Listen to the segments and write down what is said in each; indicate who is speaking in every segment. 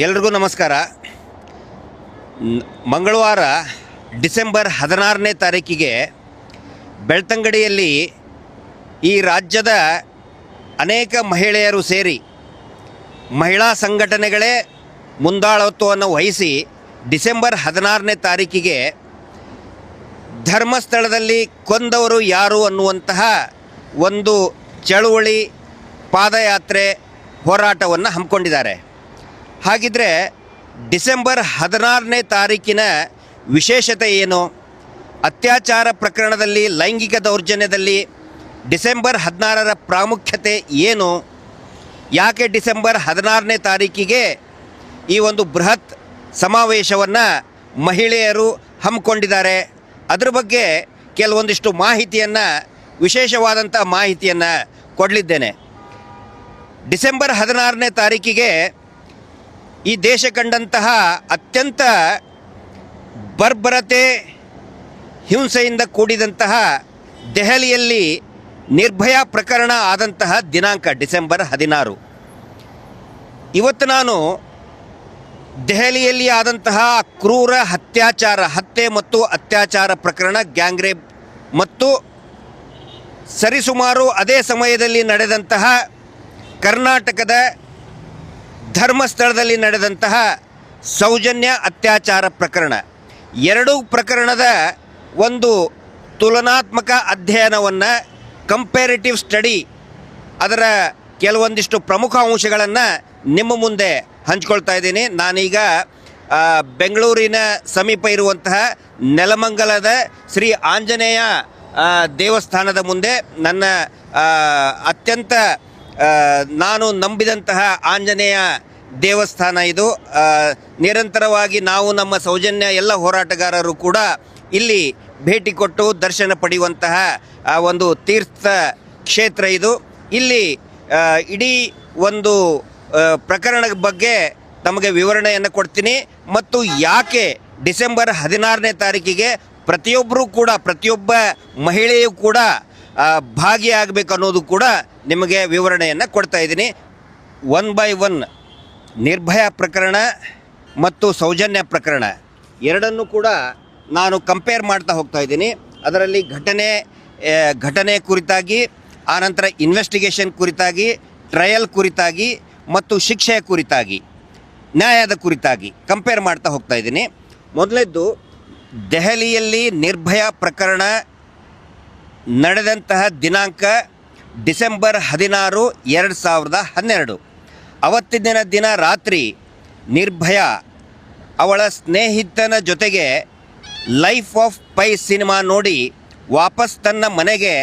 Speaker 1: ಎಲ್ರಿಗೂ ನಮಸ್ಕಾರ. ಮಂಗಳವಾರ ಡಿಸೆಂಬರ್ 16ನೇ ತಾರೀಕಿಗೆ ಬೆಳ್ತಂಗಡಿಯಲ್ಲಿ ಈ ರಾಜ್ಯದ ಅನೇಕ ಮಹಿಳೆಯರು ಸೇರಿ ಮಹಿಳಾ ಸಂಘಟನೆಗಳೇ ಮುಂದಾಳತ್ವವನ್ನು ವಹಿಸಿ ಡಿಸೆಂಬರ್ 16ನೇ ತಾರೀಕಿಗೆ ಧರ್ಮಸ್ಥಳದಲ್ಲಿ ಕೊಂದವರು ಯಾರು ಅನ್ನುವಂತಹ ಒಂದು ಚಳುವಳಿ ಪಾದಯಾತ್ರೆ ಹೋರಾಟವನ್ನು ಹಮ್ಮಿಕೊಂಡಿದ್ದಾರೆ. ಹಾಗಿದ್ರೆ ಡಿಸೆಂಬರ್ 16ನೇ ತಾರೀಕಿನ ವಿಶೇಷತೆ ಏನು? ಅತ್ಯಾಚಾರ ಪ್ರಕರಣದಲ್ಲಿ, ಲೈಂಗಿಕ ದೌರ್ಜನ್ಯದಲ್ಲಿ ಡಿಸೆಂಬರ್ 16ರ ಪ್ರಾಮುಖ್ಯತೆ ಏನು? ಯಾಕೆ ಡಿಸೆಂಬರ್ 16ನೇ ತಾರೀಕಿಗೆ ಈ ಒಂದು ಬೃಹತ್ ಸಮಾವೇಶವನ್ನು ಮಹಿಳೆಯರು ಹಮ್ಮಿಕೊಂಡಿದ್ದಾರೆ? ಅದ್ರ ಬಗ್ಗೆ ಕೆಲವೊಂದಿಷ್ಟು ಮಾಹಿತಿಯನ್ನು, ವಿಶೇಷವಾದಂಥ ಮಾಹಿತಿಯನ್ನು ಕೊಡಲಿದ್ದೇನೆ. ಡಿಸೆಂಬರ್ 16ನೇ ತಾರೀಕಿಗೆ ಈ ದೇಶ ಕಂಡಂತಹ ಅತ್ಯಂತ ಬರ್ಬರತೆ, ಹಿಂಸೆಯಿಂದ ಕೂಡಿದಂತಹ ದೆಹಲಿಯಲ್ಲಿ ನಿರ್ಭಯ ಪ್ರಕರಣ ಆದಂತಹ ದಿನಾಂಕ ಡಿಸೆಂಬರ್ 16. ಇವತ್ತು ನಾನು ದೆಹಲಿಯಲ್ಲಿ ಆದಂತಹ ಕ್ರೂರ ಹತ್ಯೆ ಮತ್ತು ಅತ್ಯಾಚಾರ ಪ್ರಕರಣ, ಗ್ಯಾಂಗ್ ರೇಪ್ ಮತ್ತು ಸರಿಸುಮಾರು ಅದೇ ಸಮಯದಲ್ಲಿ ನಡೆದಂತಹ ಕರ್ನಾಟಕದ ಧರ್ಮಸ್ಥಳದಲ್ಲಿ ನಡೆದಂತಹ ಸೌಜನ್ಯ ಅತ್ಯಾಚಾರ ಪ್ರಕರಣ, ಎರಡೂ ಪ್ರಕರಣದ ಒಂದು ತುಲನಾತ್ಮಕ ಅಧ್ಯಯನವನ್ನು, ಕಂಪೇರಿಟಿವ್ ಸ್ಟಡಿ, ಅದರ ಕೆಲವೊಂದಿಷ್ಟು ಪ್ರಮುಖ ಅಂಶಗಳನ್ನು ನಿಮ್ಮ ಮುಂದೆ ಹಂಚ್ಕೊಳ್ತಾ ಇದ್ದೀನಿ. ನಾನೀಗ ಬೆಂಗಳೂರಿನ ಸಮೀಪ ಇರುವಂತಹ ನೆಲಮಂಗಲದ ಶ್ರೀ ಆಂಜನೇಯ ದೇವಸ್ಥಾನದ ಮುಂದೆ ನನ್ನ ಅತ್ಯಂತ ನಾನು ನಂಬಿದಂತಹ ಆಂಜನೇಯ ದೇವಸ್ಥಾನ ಇದು. ನಿರಂತರವಾಗಿ ನಾವು ನಮ್ಮ ಸೌಜನ್ಯ ಎಲ್ಲ ಹೋರಾಟಗಾರರು ಕೂಡ ಇಲ್ಲಿ ಭೇಟಿ ಕೊಟ್ಟು ದರ್ಶನ ಪಡೆಯುವಂತಹ ಒಂದು ತೀರ್ಥ ಕ್ಷೇತ್ರ ಇದು. ಇಲ್ಲಿ ಇಡೀ ಒಂದು ಪ್ರಕರಣದ ಬಗ್ಗೆ ತಮಗೆ ವಿವರಣೆಯನ್ನು ಕೊಡ್ತೀನಿ ಮತ್ತು ಯಾಕೆ ಡಿಸೆಂಬರ್ 16ನೇ ತಾರೀಕಿಗೆ ಪ್ರತಿಯೊಬ್ಬ ಮಹಿಳೆಯೂ ಕೂಡ ಭಾಗಿಯಾಗಬೇಕು ಅನ್ನೋದು ಕೂಡ ನಿಮಗೆ ವಿವರಣೆಯನ್ನು ಕೊಡ್ತಾ ಇದ್ದೀನಿ. 1 by 1 ನಿರ್ಭಯ ಪ್ರಕರಣ ಮತ್ತು ಸೌಜನ್ಯ ಪ್ರಕರಣ ಎರಡನ್ನೂ ಕೂಡ ನಾನು ಕಂಪೇರ್ ಮಾಡ್ತಾ ಹೋಗ್ತಾ ಇದ್ದೀನಿ. ಅದರಲ್ಲಿ ಘಟನೆ ಕುರಿತಾಗಿ, ಆನಂತರ ಇನ್ವೆಸ್ಟಿಗೇಷನ್ ಕುರಿತಾಗಿ, ಟ್ರಯಲ್ ಕುರಿತಾಗಿ ಮತ್ತು ಶಿಕ್ಷೆಯ ಕುರಿತಾಗಿ, ನ್ಯಾಯದ ಕುರಿತಾಗಿ ಕಂಪೇರ್ ಮಾಡ್ತಾ ಹೋಗ್ತಾ ಇದ್ದೀನಿ. ಮೊದಲನೇದ್ದು, ದೆಹಲಿಯಲ್ಲಿ ನಿರ್ಭಯ ಪ್ರಕರಣ ನಡೆದಂತಹ ದಿನಾಂಕ ಡಿಸೆಂಬರ್ 16, 2012. ಅವತ್ತಿನ ದಿನ ರಾತ್ರಿ ನಿರ್ಭಯ ಅವಳ ಸ್ನೇಹಿತನ ಜೊತೆಗೆ ಲೈಫ್ ಆಫ್ ಪೈ ಸಿನಿಮಾ ನೋಡಿ ವಾಪಸ್ ತನ್ನ ಮನೆಗೆ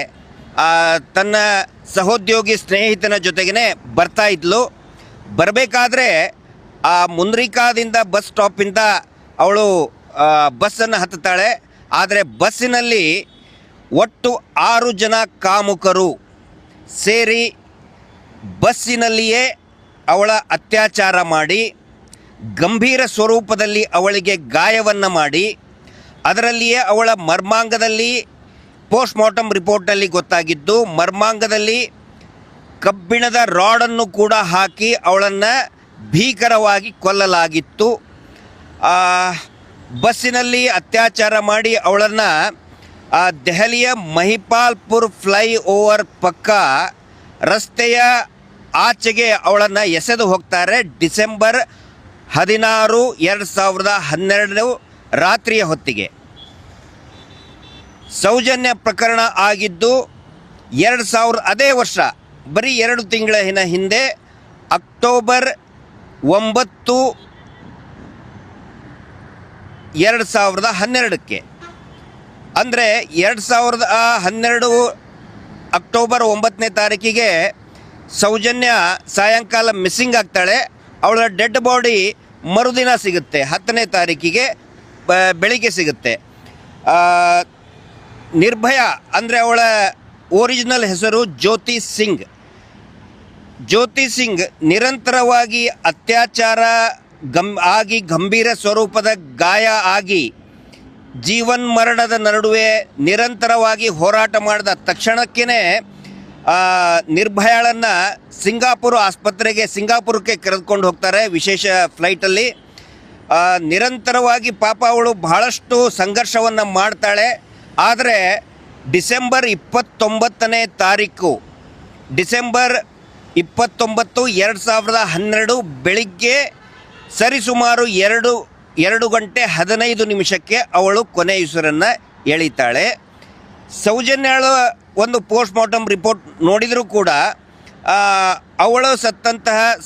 Speaker 1: ತನ್ನ ಸಹೋದ್ಯೋಗಿ ಸ್ನೇಹಿತನ ಜೊತೆಗೇ ಬರ್ತಾ ಇದ್ಲು. ಬರಬೇಕಾದ್ರೆ ಆ ಮುನ್ರಿಕಾದಿಂದ ಬಸ್ ಸ್ಟಾಪಿಂದ ಅವಳು ಬಸ್ಸನ್ನು ಹತ್ತುತ್ತಾಳೆ. ಆದರೆ ಬಸ್ಸಿನಲ್ಲಿ ಒಟ್ಟು 6 ಜನ ಕಾಮುಕರು ಸೇರಿ ಬಸ್ಸಿನಲ್ಲಿಯೇ ಅವಳ ಅತ್ಯಾಚಾರ ಮಾಡಿ, ಗಂಭೀರ ಸ್ವರೂಪದಲ್ಲಿ ಅವಳಿಗೆ ಗಾಯವನ್ನು ಮಾಡಿ, ಅದರಲ್ಲಿಯೇ ಅವಳ ಮರ್ಮಾಂಗದಲ್ಲಿ ಪೋಸ್ಟ್ಮಾರ್ಟಮ್ ರಿಪೋರ್ಟ್ನಲ್ಲಿ ಗೊತ್ತಾಗಿದ್ದು, ಮರ್ಮಾಂಗದಲ್ಲಿ ಕಬ್ಬಿಣದ ರಾಡನ್ನು ಕೂಡ ಹಾಕಿ ಅವಳನ್ನು ಭೀಕರವಾಗಿ ಕೊಲ್ಲಲಾಗಿತ್ತು. ಬಸ್ಸಿನಲ್ಲಿ ಅತ್ಯಾಚಾರ ಮಾಡಿ ಅವಳನ್ನು ದೆಹಲಿಯ ಮಹಿಪಾಲ್ಪುರ್ ಫ್ಲೈ ಓವರ್ ಪಕ್ಕ ರಸ್ತೆಯ ಆಚೆಗೆ ಅವಳನ್ನು ಎಸೆದು ಹೋಗ್ತಾರೆ. ಡಿಸೆಂಬರ್ 16, 2012 ರಾತ್ರಿಯ ಹೊತ್ತಿಗೆ. ಸೌಜನ್ಯ ಪ್ರಕರಣ ಆಗಿದ್ದು 2000 ಅದೇ ವರ್ಷ, ಬರೀ 2 ತಿಂಗಳ ಹಿಂದೆ, ಅಕ್ಟೋಬರ್ 9, 2012. ಅಂದರೆ 2012 ಅಕ್ಟೋಬರ್ 9ನೇ ತಾರೀಕಿಗೆ ಸೌಜನ್ಯ ಸಾಯಂಕಾಲ ಮಿಸ್ಸಿಂಗ್ ಆಗ್ತಾಳೆ. ಅವಳ ಡೆಡ್ ಬಾಡಿ ಮರುದಿನ ಸಿಗುತ್ತೆ, 10ನೇ ತಾರೀಕಿಗೆ ಬೆಳಿಗ್ಗೆ ಸಿಗುತ್ತೆ. ನಿರ್ಭಯ ಅಂದರೆ ಅವಳ ಒರಿಜಿನಲ್ ಹೆಸರು ಜ್ಯೋತಿ ಸಿಂಗ್. ನಿರಂತರವಾಗಿ ಅತ್ಯಾಚಾರ ಆಗಿ, ಗಂಭೀರ ಸ್ವರೂಪದ ಗಾಯ ಆಗಿ, ಜೀವನ್ಮರಣದ ನಡುವೆ ನಿರಂತರವಾಗಿ ಹೋರಾಟ ಮಾಡಿದ ತಕ್ಷಣಕ್ಕೇ ನಿರ್ಭಯಾಳನ್ನು ಸಿಂಗಾಪುರಕ್ಕೆ ಕರೆದುಕೊಂಡು ಹೋಗ್ತಾರೆ ವಿಶೇಷ ಫ್ಲೈಟಲ್ಲಿ. ನಿರಂತರವಾಗಿ ಪಾಪ ಅವಳು ಬಹಳಷ್ಟು ಸಂಘರ್ಷವನ್ನು ಮಾಡ್ತಾಳೆ. ಆದರೆ ಡಿಸೆಂಬರ್ 29ನೇ ತಾರೀಕು ಡಿಸೆಂಬರ್ 29, 2012 ಬೆಳಿಗ್ಗೆ ಸರಿಸುಮಾರು 2 ಗಂಟೆ 15 ನಿಮಿಷಕ್ಕೆ ಅವಳು ಕೊನೆಯುಸಿರನ್ನು ಎಳಿತಾಳೆ. ಸೌಜನ್ಯಾಳ ಒಂದು ಪೋಸ್ಟ್ ಮಾರ್ಟಮ್ ರಿಪೋರ್ಟ್ ನೋಡಿದರೂ ಕೂಡ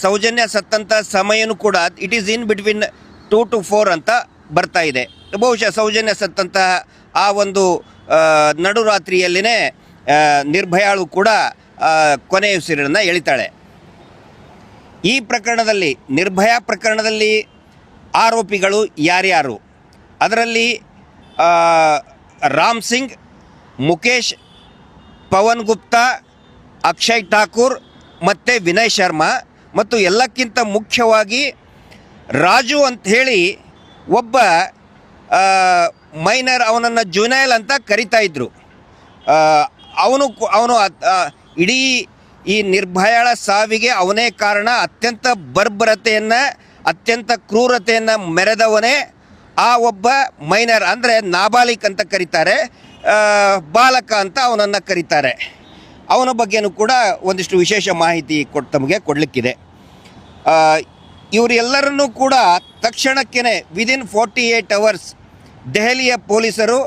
Speaker 1: ಸೌಜನ್ಯ ಸತ್ತಂತಹ ಸಮಯನೂ ಕೂಡ it is in between 2 to 4 ಅಂತ ಬರ್ತಾ ಇದೆ. ಬಹುಶಃ ಸೌಜನ್ಯ ಸತ್ತಂತಹ ಆ ಒಂದು ನಡುರಾತ್ರಿಯಲ್ಲಿನೇ ನಿರ್ಭಯಾಳು ಕೂಡ ಕೊನೆಯುಸಿರನ್ನು ಎಳಿತಾಳೆ. ಈ ಪ್ರಕರಣದಲ್ಲಿ ನಿರ್ಭಯಾ ಪ್ರಕರಣದಲ್ಲಿ ಆರೋಪಿಗಳು ಯಾರ್ಯಾರು? ಅದರಲ್ಲಿ ರಾಮ್ ಸಿಂಗ್, ಮುಖೇಶ್, ಪವನ್ ಗುಪ್ತಾ, ಅಕ್ಷಯ್ ಠಾಕೂರ್ ಮತ್ತು ವಿನಯ್ ಶರ್ಮಾ, ಮತ್ತು ಎಲ್ಲಕ್ಕಿಂತ ಮುಖ್ಯವಾಗಿ ರಾಜು ಅಂಥೇಳಿ ಒಬ್ಬ ಮೈನರ್, ಅವನನ್ನು ಜುನೈಲ್ ಅಂತ ಕರಿತಾ ಇದ್ದರು. ಅವನು ಇಡೀ ಈ ನಿರ್ಭಯಾಳ ಸಾವಿಗೆ ಅವನೇ ಕಾರಣ. ಅತ್ಯಂತ ಬರ್ಬರತೆಯನ್ನು, ಅತ್ಯಂತ ಕ್ರೂರತೆಯನ್ನು ಮೆರೆದವನೇ ಆ ಒಬ್ಬ ಮೈನರ್, ಅಂದರೆ ನಾಬಾಲಿಕ್ ಅಂತ ಕರೀತಾರೆ, ಬಾಲಕ ಅಂತ ಅವನನ್ನು ಕರೀತಾರೆ. ಅವನ ಬಗ್ಗೆನೂ ಕೂಡ ಒಂದಿಷ್ಟು ವಿಶೇಷ ಮಾಹಿತಿ ತಮಗೆ ಕೊಡಲಿಕ್ಕಿದೆ. ಇವರೆಲ್ಲರನ್ನೂ ಕೂಡ ತಕ್ಷಣಕ್ಕೇ ವಿದಿನ್ 48 hours ದೆಹಲಿಯ ಪೊಲೀಸರು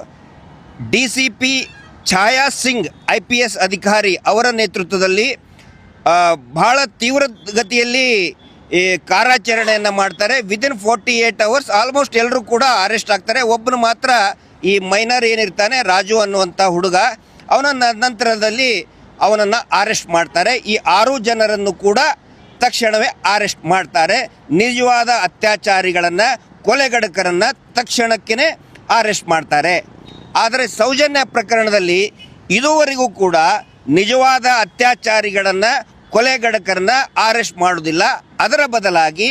Speaker 1: DCP ಛಾಯಾ ಸಿಂಗ್ IPS ಅಧಿಕಾರಿ ಅವರ ನೇತೃತ್ವದಲ್ಲಿ ಬಹಳ ತೀವ್ರಗತಿಯಲ್ಲಿ ಈ ಕಾರ್ಯಾಚರಣೆಯನ್ನು ಮಾಡ್ತಾರೆ. ವಿದಿನ್ 48 hours ಆಲ್ಮೋಸ್ಟ್ ಎಲ್ಲರೂ ಕೂಡ ಅರೆಸ್ಟ್ ಆಗ್ತಾರೆ. ಒಬ್ಬನು ಮಾತ್ರ, ಈ ಮೈನರ್ ಏನಿರ್ತಾನೆ ರಾಜು ಅನ್ನುವಂಥ ಹುಡುಗ, ಅವನ ನಂತರದಲ್ಲಿ ಅವನನ್ನು ಅರೆಸ್ಟ್ ಮಾಡ್ತಾರೆ. ಈ 6 ಜನರನ್ನು ಕೂಡ ತಕ್ಷಣವೇ ಅರೆಸ್ಟ್ ಮಾಡ್ತಾರೆ. ನಿಜವಾದ ಅತ್ಯಾಚಾರಿಗಳನ್ನು, ಕೊಲೆಗಡಕರನ್ನು ತಕ್ಷಣಕ್ಕೇ ಅರೆಸ್ಟ್ ಮಾಡ್ತಾರೆ. ಆದರೆ ಸೌಜನ್ಯ ಪ್ರಕರಣದಲ್ಲಿ ಇದುವರೆಗೂ ಕೂಡ ನಿಜವಾದ ಅತ್ಯಾಚಾರಿಗಳನ್ನು, ಕೊಲೆಗಡಕರನ್ನು ಅರೆಸ್ಟ್ ಮಾಡೋದಿಲ್ಲ. ಅದರ ಬದಲಾಗಿ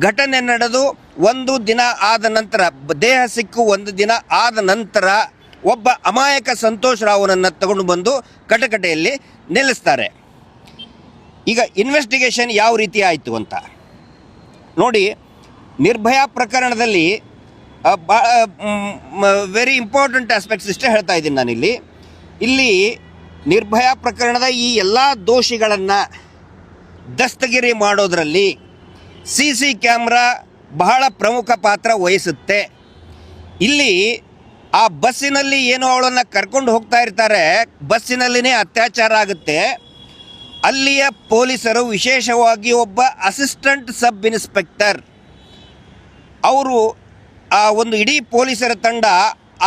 Speaker 1: ಘಟನೆ ನಡೆದು 1 ದಿನ ಆದ ನಂತರ, ದೇಹ ಸಿಕ್ಕು 1 ದಿನ ಆದ ನಂತರ ಒಬ್ಬ ಅಮಾಯಕ ಸಂತೋಷ್ ರಾವ್ನನ್ನು ತಗೊಂಡು ಬಂದು ಕಟಕಟೆಯಲ್ಲಿ ನಿಲ್ಲಿಸ್ತಾರೆ. ಈಗ ಇನ್ವೆಸ್ಟಿಗೇಷನ್ ಯಾವ ರೀತಿ ಆಯಿತು ಅಂತ ನೋಡಿ. ನಿರ್ಭಯಾ ಪ್ರಕರಣದಲ್ಲಿ ವೆರಿ ಇಂಪಾರ್ಟೆಂಟ್ ಆಸ್ಪೆಕ್ಟ್ಸ್ ಇಷ್ಟೇ ಹೇಳ್ತಾ ಇದ್ದೀನಿ ನಾನಿಲ್ಲಿ. ಇಲ್ಲಿ ನಿರ್ಭಯಾ ಪ್ರಕರಣದ ಈ ಎಲ್ಲ ದೋಷಿಗಳನ್ನು ದಸ್ತಗಿರಿ ಮಾಡೋದರಲ್ಲಿ CC ಕ್ಯಾಮ್ರಾ ಬಹಳ ಪ್ರಮುಖ ಪಾತ್ರ ವಹಿಸುತ್ತೆ. ಇಲ್ಲಿ ಆ ಬಸ್ಸಿನಲ್ಲಿ ಏನು ಅವಳನ್ನು ಕರ್ಕೊಂಡು ಹೋಗ್ತಾ ಇರ್ತಾರೆ, ಬಸ್ಸಿನಲ್ಲಿನೇ ಅತ್ಯಾಚಾರ ಆಗುತ್ತೆ. ಅಲ್ಲಿಯ ಪೊಲೀಸರು, ವಿಶೇಷವಾಗಿ ಒಬ್ಬ ಅಸಿಸ್ಟೆಂಟ್ ಸಬ್ ಇನ್ಸ್ಪೆಕ್ಟರ್, ಅವರು ಆ ಒಂದು ಇಡೀ ಪೊಲೀಸರ ತಂಡ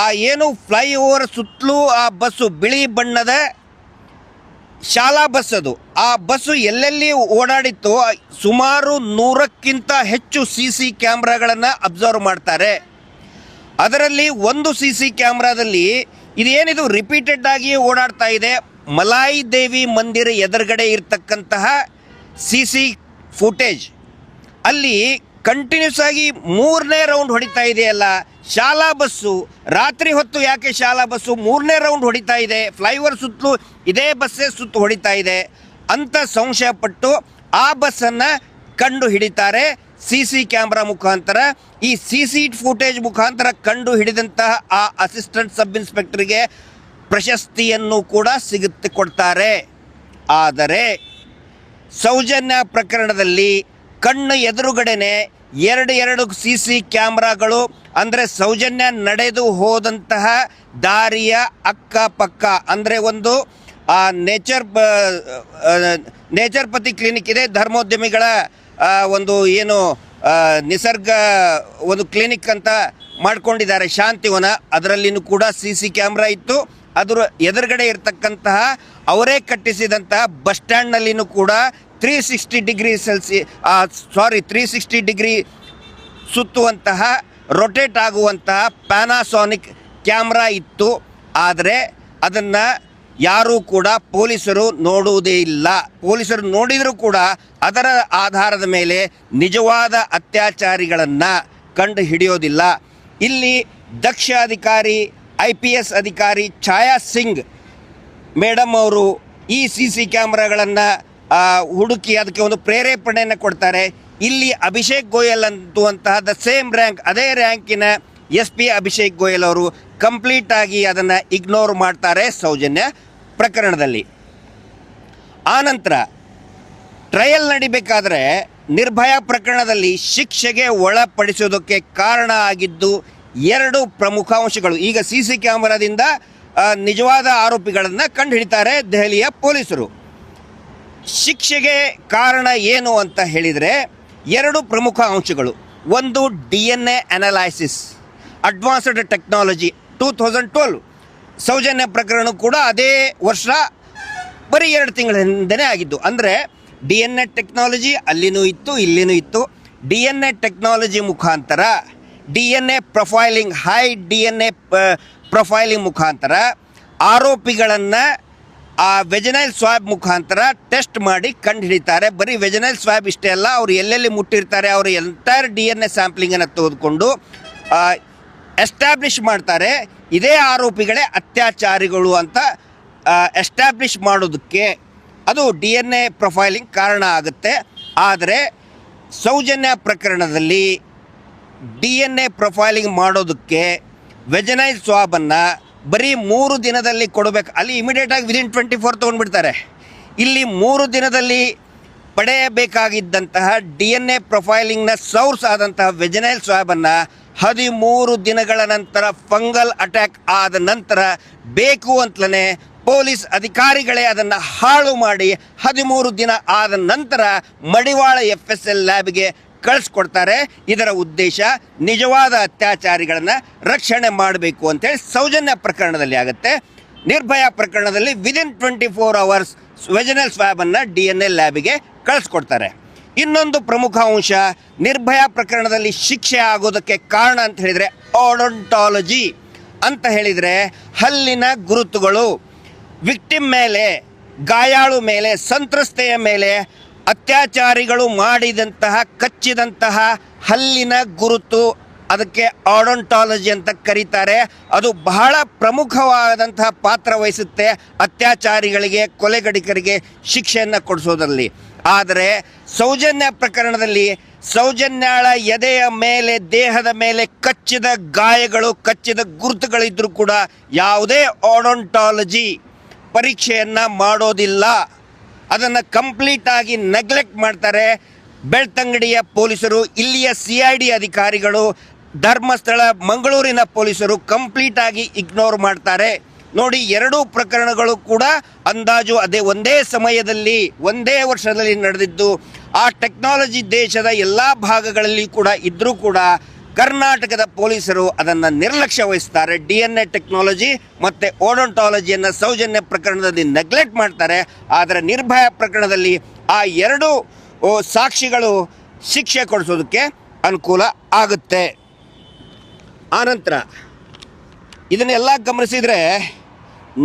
Speaker 1: ಆ ಏನು ಫ್ಲೈಓವರ್ ಸುತ್ತಲೂ ಆ ಬಸ್ಸು, ಬಿಳಿ ಬಣ್ಣದ ಶಾಲಾ ಬಸ್ ಅದು, ಆ ಬಸ್ಸು ಎಲ್ಲೆಲ್ಲಿ ಓಡಾಡಿತ್ತು ಸುಮಾರು 100ಕ್ಕಿಂತ ಹೆಚ್ಚು CC ಕ್ಯಾಮ್ರಾಗಳನ್ನು ಅಬ್ಸರ್ವ್ ಮಾಡ್ತಾರೆ. ಅದರಲ್ಲಿ ಒಂದು CC ಕ್ಯಾಮ್ರಾದಲ್ಲಿ ಇದೇನಿದು ರಿಪೀಟೆಡ್ ಆಗಿ ಓಡಾಡ್ತಾ ಇದೆ, ಮಲಾಯಿ ದೇವಿ ಮಂದಿರ ಎದುರುಗಡೆ ಇರ್ತಕ್ಕಂತಹ CC ಫುಟೇಜ್. ಅಲ್ಲಿ ಕಂಟಿನ್ಯೂಸ್ ಆಗಿ 3ನೇ ರೌಂಡ್ ಹೊಡಿತಾ ಇದೆಯಲ್ಲ ಶಾಲಾ ಬಸ್ಸು. ರಾತ್ರಿ ಹೊತ್ತು ಯಾಕೆ ಶಾಲಾ ಬಸ್ಸು 3ನೇ ರೌಂಡ್ ಹೊಡಿತಾ ಇದೆ, ಫ್ಲೈಓವರ್ ಸುತ್ತಲೂ ಇದೇ ಬಸ್ಸೇ ಸುತ್ತು ಹೊಡಿತಾ ಇದೆ ಅಂತ ಸಂಶಯಪಟ್ಟು ಆ ಬಸ್ಸನ್ನು ಕಂಡು ಹಿಡಿತಾರೆ CC ಕ್ಯಾಮ್ರಾ ಮುಖಾಂತರ. ಈ CC ಫುಟೇಜ್ ಮುಖಾಂತರ ಕಂಡು ಹಿಡಿದಂತಹ ಆ ಅಸಿಸ್ಟೆಂಟ್ ಸಬ್ ಇನ್ಸ್ಪೆಕ್ಟರ್ಗೆ ಪ್ರಶಸ್ತಿಯನ್ನು ಕೂಡ ಕೊಡ್ತಾರೆ. ಆದರೆ ಸೌಜನ್ಯ ಪ್ರಕರಣದಲ್ಲಿ ಕಣ್ಣು ಎದುರುಗಡೆನೆ 2 CC ಕ್ಯಾಮ್ರಾಗಳು, ಅಂದರೆ ಸೌಜನ್ಯ ನಡೆದು ಹೋದಂತಹ ದಾರಿಯ ಅಕ್ಕಪಕ್ಕ, ಅಂದರೆ ಒಂದು ನೇಚರ್ಪತಿ ಕ್ಲಿನಿಕ್ ಇದೆ, ಧರ್ಮೋದ್ಯಮಿಗಳ ಒಂದು ಏನು ನಿಸರ್ಗ ಒಂದು ಕ್ಲಿನಿಕ್ ಅಂತ ಮಾಡ್ಕೊಂಡಿದ್ದಾರೆ, ಶಾಂತಿವನ, ಅದರಲ್ಲಿನೂ ಕೂಡ CC ಕ್ಯಾಮ್ರಾ ಇತ್ತು. ಅದರ ಎದುರುಗಡೆ ಇರತಕ್ಕಂತಹ ಅವರೇ ಕಟ್ಟಿಸಿದಂತಹ ಬಸ್ ಸ್ಟ್ಯಾಂಡ್ನಲ್ಲಿನೂ ಕೂಡ 360 ಡಿಗ್ರಿ ಸುತ್ತುವಂತಹ, ರೊಟೇಟ್ ಆಗುವಂತಹ ಪ್ಯಾನಾಸೋನಿಕ್ ಕ್ಯಾಮ್ರಾ ಇತ್ತು. ಆದರೆ ಅದನ್ನು ಯಾರೂ ಕೂಡ ಪೊಲೀಸರು ನೋಡುವುದೇ ಇಲ್ಲ. ಪೊಲೀಸರು ನೋಡಿದರೂ ಕೂಡ ಅದರ ಆಧಾರದ ಮೇಲೆ ನಿಜವಾದ ಅತ್ಯಾಚಾರಿಗಳನ್ನು ಕಂಡು ಹಿಡಿಯೋದಿಲ್ಲ. ಇಲ್ಲಿ ದಕ್ಷ ಅಧಿಕಾರಿ IPS ಅಧಿಕಾರಿ ಛಾಯಾ ಸಿಂಗ್ ಮೇಡಮ್ ಅವರು ಈ CC ಕ್ಯಾಮ್ರಾಗಳನ್ನು ಹುಡುಕಿ ಅದಕ್ಕೆ ಒಂದು ಪ್ರೇರೇಪಣೆಯನ್ನು ಕೊಡ್ತಾರೆ. ಇಲ್ಲಿ ಅಭಿಷೇಕ್ ಗೋಯಲ್ ಅಂತುವಂತಹ ದ ಸೇಮ್ ರ್ಯಾಂಕ್, ಅದೇ ರ್ಯಾಂಕಿನ SP ಅಭಿಷೇಕ್ ಗೋಯಲ್ ಅವರು ಕಂಪ್ಲೀಟ್ ಆಗಿ ಅದನ್ನು ಇಗ್ನೋರ್ ಮಾಡ್ತಾರೆ ಸೌಜನ್ಯ ಪ್ರಕರಣದಲ್ಲಿ. ಆನಂತರ ಟ್ರಯಲ್ ನಡಿಬೇಕಾದ್ರೆ ನಿರ್ಭಯಾ ಪ್ರಕರಣದಲ್ಲಿ ಶಿಕ್ಷೆಗೆ ಒಳಪಡಿಸೋದಕ್ಕೆ ಕಾರಣ ಆಗಿದ್ದು 2 ಪ್ರಮುಖ ಅಂಶಗಳು. ಈಗ CC ಕ್ಯಾಮರಾದಿಂದ ನಿಜವಾದ ಆರೋಪಿಗಳನ್ನು ಕಂಡುಹಿಡಿತಾರೆ ದೆಹಲಿಯ ಪೊಲೀಸರು. ಶಿಕ್ಷೆಗೆ ಕಾರಣ ಏನು ಅಂತ ಹೇಳಿದರೆ 2 ಪ್ರಮುಖ ಅಂಶಗಳು. ಒಂದು DNA analysis, advanced technology 2012. Soujanya ಪ್ರಕರಣ ಕೂಡ ಅದೇ ವರ್ಷ ಬರೀ 2 ತಿಂಗಳ ಹಿಂದೆನೇ ಆಗಿದ್ದು. ಅಂದರೆ DNA ಟೆಕ್ನಾಲಜಿ ಅಲ್ಲಿನೂ ಇತ್ತು, ಇಲ್ಲಿನೂ ಇತ್ತು. DNA ಟೆಕ್ನಾಲಜಿ ಮುಖಾಂತರ DNA profiling, high DNA profiling ಮುಖಾಂತರ ಆರೋಪಿಗಳನ್ನು ಆ ವೆಜನೈಲ್ ಸ್ವಾಬ್ ಮುಖಾಂತರ ಟೆಸ್ಟ್ ಮಾಡಿ ಕಂಡುಹಿಡಿತಾರೆ. ಬರೀ ವೆಜನೈಲ್ ಸ್ವಾಬ್ ಇಷ್ಟೇ ಅಲ್ಲ, ಅವರು ಎಲ್ಲೆಲ್ಲಿ ಮುಟ್ಟಿರ್ತಾರೆ ಅವರ ಎಂಟೈರ್ DNA ಸ್ಯಾಂಪ್ಲಿಂಗನ್ನು ತೆಗೆದುಕೊಂಡು ಎಸ್ಟಾಬ್ಲಿಷ್ ಮಾಡ್ತಾರೆ ಇದೇ ಆರೋಪಿಗಳೇ ಅತ್ಯಾಚಾರಿಗಳು ಅಂತ ಎಸ್ಟಾಬ್ಲಿಷ್ ಮಾಡೋದಕ್ಕೆ ಅದು DNA ಪ್ರೊಫೈಲಿಂಗ್ ಕಾರಣ ಆಗುತ್ತೆ. ಆದರೆ ಸೌಜನ್ಯ ಪ್ರಕರಣದಲ್ಲಿ DNA ಪ್ರೊಫೈಲಿಂಗ್ ಮಾಡೋದಕ್ಕೆ ವೆಜನೈಲ್ ಸ್ವಾಬನ್ನು ಬರೀ 3 ದಿನದಲ್ಲಿ ಕೊಡಬೇಕು. ಅಲ್ಲಿ ಇಮಿಡಿಯೇಟಾಗಿ ವಿದಿನ್ 24 ತೊಗೊಂಡ್ಬಿಡ್ತಾರೆ. ಇಲ್ಲಿ 3 ದಿನದಲ್ಲಿ ಪಡೆಯಬೇಕಾಗಿದ್ದಂತಹ DNA ಪ್ರೊಫೈಲಿಂಗ್ನ ಸೋರ್ಸ್ ಆದಂತಹ ವೆಜನೈಲ್ ಸ್ವಾಬನ್ನು 13 ದಿನಗಳ ನಂತರ ಫಂಗಲ್ ಅಟ್ಯಾಕ್ ಆದ ನಂತರ ಬೇಕು ಅಂತಲೇ ಪೊಲೀಸ್ ಅಧಿಕಾರಿಗಳೇ ಅದನ್ನು ಹಾಳು ಮಾಡಿ 13 ದಿನ ಆದ ನಂತರ ಮಡಿವಾಳ FSL ಲ್ಯಾಬ್ಗೆ ಕಳಿಸ್ಕೊಡ್ತಾರೆ. ಇದರ ಉದ್ದೇಶ ನಿಜವಾದ ಅತ್ಯಾಚಾರಿಗಳನ್ನು ರಕ್ಷಣೆ ಮಾಡಬೇಕು ಅಂತೇಳಿ ಸೌಜನ್ಯ ಪ್ರಕರಣದಲ್ಲಿ ಆಗುತ್ತೆ. ನಿರ್ಭಯಾ ಪ್ರಕರಣದಲ್ಲಿ ವಿದಿನ್ 24 ಅವರ್ಸ್ ವೆಜನಲ್ ಸ್ವಾಬನ್ನು DNA ಲ್ಯಾಬಿಗೆ ಕಳಿಸ್ಕೊಡ್ತಾರೆ. ಇನ್ನೊಂದು ಪ್ರಮುಖ ಅಂಶ, ನಿರ್ಭಯಾ ಪ್ರಕರಣದಲ್ಲಿ ಶಿಕ್ಷೆ ಆಗೋದಕ್ಕೆ ಕಾರಣ ಅಂತ ಹೇಳಿದರೆ ಓಡೋಂಟಾಲಜಿ ಅಂತ ಹೇಳಿದರೆ ಹಲ್ಲಿನ ಗುರುತುಗಳು. ವಿಕ್ಟಿಮ್ ಮೇಲೆ, ಗಾಯಾಳು ಮೇಲೆ, ಸಂತ್ರಸ್ತೆಯ ಮೇಲೆ ಅತ್ಯಾಚಾರಿಗಳು ಮಾಡಿದಂತಹ ಕಚ್ಚಿದಂತಹ ಹಲ್ಲಿನ ಗುರುತು, ಅದಕ್ಕೆ ಆಡೋಂಟಾಲಜಿ ಅಂತ ಕರೀತಾರೆ. ಅದು ಬಹಳ ಪ್ರಮುಖವಾದಂತಹ ಪಾತ್ರ ವಹಿಸುತ್ತೆ ಅತ್ಯಾಚಾರಿಗಳಿಗೆ, ಕೊಲೆಗಡಿಕರಿಗೆ ಶಿಕ್ಷೆಯನ್ನು ಕೊಡಿಸೋದರಲ್ಲಿ. ಆದರೆ ಸೌಜನ್ಯ ಪ್ರಕರಣದಲ್ಲಿ ಸೌಜನ್ಯಾಳ ಎದೆಯ ಮೇಲೆ, ದೇಹದ ಮೇಲೆ ಕಚ್ಚಿದ ಗಾಯಗಳು, ಕಚ್ಚಿದ ಗುರುತುಗಳಿದ್ದರೂ ಕೂಡ ಯಾವುದೇ ಆಡೋಂಟಾಲಜಿ ಪರೀಕ್ಷೆಯನ್ನು ಮಾಡೋದಿಲ್ಲ. ಅದನ್ನು ಕಂಪ್ಲೀಟಾಗಿ ನೆಗ್ಲೆಕ್ಟ್ ಮಾಡ್ತಾರೆ ಬೆಳ್ತಂಗಡಿಯ ಪೊಲೀಸರು, ಇಲ್ಲಿಯ CID ಅಧಿಕಾರಿಗಳು, ಧರ್ಮಸ್ಥಳ, ಮಂಗಳೂರಿನ ಪೊಲೀಸರು ಕಂಪ್ಲೀಟಾಗಿ ಇಗ್ನೋರ್ ಮಾಡ್ತಾರೆ. ನೋಡಿ, 2 ಪ್ರಕರಣಗಳು ಕೂಡ ಅಂದಾಜು ಒಂದೇ ಸಮಯದಲ್ಲಿ, ಒಂದೇ ವರ್ಷದಲ್ಲಿ ನಡೆದಿದ್ದು. ಆ ಟೆಕ್ನಾಲಜಿ ದೇಶದ ಎಲ್ಲ ಭಾಗಗಳಲ್ಲಿ ಕೂಡ ಇದ್ದರೂ ಕೂಡ ಕರ್ನಾಟಕದ ಪೊಲೀಸರು ಅದನ್ನು ನಿರ್ಲಕ್ಷ್ಯ ವಹಿಸ್ತಾರೆ. DNA ಟೆಕ್ನಾಲಜಿ ಮತ್ತು ಓಡೋಂಟಾಲಜಿಯನ್ನು ಸೌಜನ್ಯ ಪ್ರಕರಣದಲ್ಲಿ ನೆಗ್ಲೆಕ್ಟ್ ಮಾಡ್ತಾರೆ. ಆದರೆ ನಿರ್ಭಯಾ ಪ್ರಕರಣದಲ್ಲಿ ಆ 2 ಸಾಕ್ಷಿಗಳು ಶಿಕ್ಷೆ ಕೊಡಿಸೋದಕ್ಕೆ ಅನುಕೂಲ ಆಗುತ್ತೆ. ಆನಂತರ ಇದನ್ನೆಲ್ಲ ಗಮನಿಸಿದರೆ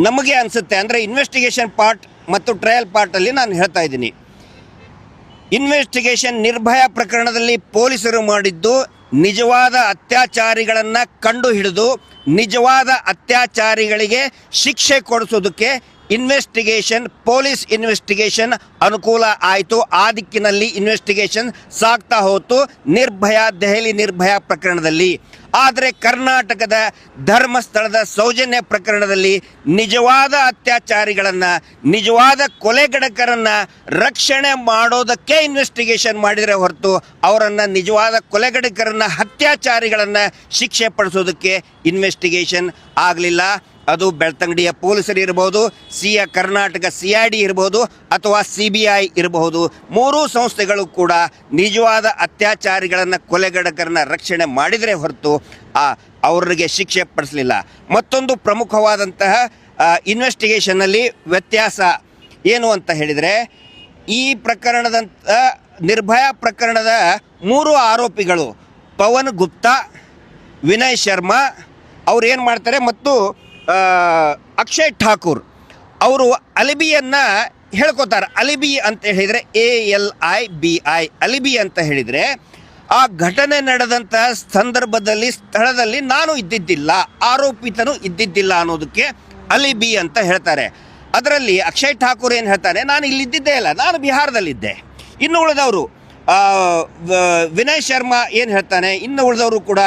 Speaker 1: ನಮಗೆ ಅನಿಸುತ್ತೆ, ಅಂದರೆ ಇನ್ವೆಸ್ಟಿಗೇಷನ್ ಪಾರ್ಟ್ ಮತ್ತು ಟ್ರಯಲ್ ಪಾರ್ಟಲ್ಲಿ ನಾನು ಹೇಳ್ತಾ ಇದ್ದೀನಿ. ಇನ್ವೆಸ್ಟಿಗೇಷನ್ ನಿರ್ಭಯಾ ಪ್ರಕರಣದಲ್ಲಿ ಪೊಲೀಸರು ಮಾಡಿದ್ದು ನಿಜವಾದ ಅತ್ಯಾಚಾರಿಗಳನ್ನು ಕಂಡು ಹಿಡಿದು ನಿಜವಾದ ಅತ್ಯಾಚಾರಿಗಳಿಗೆ ಶಿಕ್ಷೆ ಕೊಡಿಸೋದಕ್ಕೆ ಇನ್ವೆಸ್ಟಿಗೇಷನ್, ಪೊಲೀಸ್ ಇನ್ವೆಸ್ಟಿಗೇಷನ್ ಅನುಕೂಲ ಆಯಿತು. ಆ ದಿಕ್ಕಿನಲ್ಲಿ ಇನ್ವೆಸ್ಟಿಗೇಷನ್ ಸಾಗ್ತಾ ಹೋಯಿತು ದೆಹಲಿ ನಿರ್ಭಯಾ ಪ್ರಕರಣದಲ್ಲಿ. ಆದರೆ ಕರ್ನಾಟಕದ ಧರ್ಮಸ್ಥಳದ ಸೌಜನ್ಯ ಪ್ರಕರಣದಲ್ಲಿ ನಿಜವಾದ ಅತ್ಯಾಚಾರಿಗಳನ್ನು, ನಿಜವಾದ ಕೊಲೆಗಡಕರನ್ನು ರಕ್ಷಣೆ ಮಾಡೋದಕ್ಕೆ ಇನ್ವೆಸ್ಟಿಗೇಷನ್ ಮಾಡಿದರೆ ಹೊರತು ಅವರನ್ನು, ನಿಜವಾದ ಕೊಲೆಗಡಕರನ್ನು, ಅತ್ಯಾಚಾರಿಗಳನ್ನು ಶಿಕ್ಷೆ ಪಡಿಸೋದಕ್ಕೆ ಇನ್ವೆಸ್ಟಿಗೇಷನ್ ಆಗಲಿಲ್ಲ. ಅದು ಬೆಳ್ತಂಗಡಿಯ ಪೊಲೀಸರು ಇರಬಹುದು, ಕರ್ನಾಟಕ CID ಇರಬಹುದು, ಅಥವಾ CBI ಇರಬಹುದು. 3 ಸಂಸ್ಥೆಗಳು ಕೂಡ ನಿಜವಾದ ಅತ್ಯಾಚಾರಿಗಳನ್ನು, ಕೊಲೆಗಡಕರನ್ನು ರಕ್ಷಣೆ ಮಾಡಿದರೆ ಹೊರತು ಅವರಿಗೆ ಶಿಕ್ಷೆ ಪಡಿಸಲಿಲ್ಲ. ಮತ್ತೊಂದು ಪ್ರಮುಖವಾದಂತಹ ಇನ್ವೆಸ್ಟಿಗೇಷನ್ನಲ್ಲಿ ವ್ಯತ್ಯಾಸ ಏನು ಅಂತ ಹೇಳಿದರೆ, ಈ ಪ್ರಕರಣದಂಥ ನಿರ್ಭಯಾ ಪ್ರಕರಣದ 3 ಆರೋಪಿಗಳು ಪವನ್ ಗುಪ್ತಾ, ವಿನಯ್ ಶರ್ಮಾ ಅವ್ರು ಏನು ಮಾಡ್ತಾರೆ, ಮತ್ತು ಅಕ್ಷಯ್ ಠಾಕೂರ್ ಅವರು ಅಲಿಬಿಯನ್ನು ಹೇಳ್ಕೊತಾರೆ. ಅಲಿಬಿ ಅಂತ ಹೇಳಿದರೆ ALIBI, ಅಲಿಬಿ ಅಂತ ಹೇಳಿದರೆ ಆ ಘಟನೆ ನಡೆದಂತಹ ಸಂದರ್ಭದಲ್ಲಿ, ಸ್ಥಳದಲ್ಲಿ ನಾನು ಇದ್ದಿದ್ದಿಲ್ಲ, ಆರೋಪಿತನು ಇದ್ದಿದ್ದಿಲ್ಲ ಅನ್ನೋದಕ್ಕೆ ಅಲಿಬಿ ಅಂತ ಹೇಳ್ತಾರೆ. ಅದರಲ್ಲಿ ಅಕ್ಷಯ್ ಠಾಕೂರ್ ಏನು ಹೇಳ್ತಾನೆ, ನಾನು ಇಲ್ಲಿದ್ದಿದ್ದೇ ಇಲ್ಲ, ನಾನು ಬಿಹಾರದಲ್ಲಿದ್ದೆ. ಇನ್ನು ಉಳಿದವರು ವಿನಯ್ ಶರ್ಮಾ ಏನು ಹೇಳ್ತಾನೆ, ಇನ್ನು ಉಳಿದವರು ಕೂಡ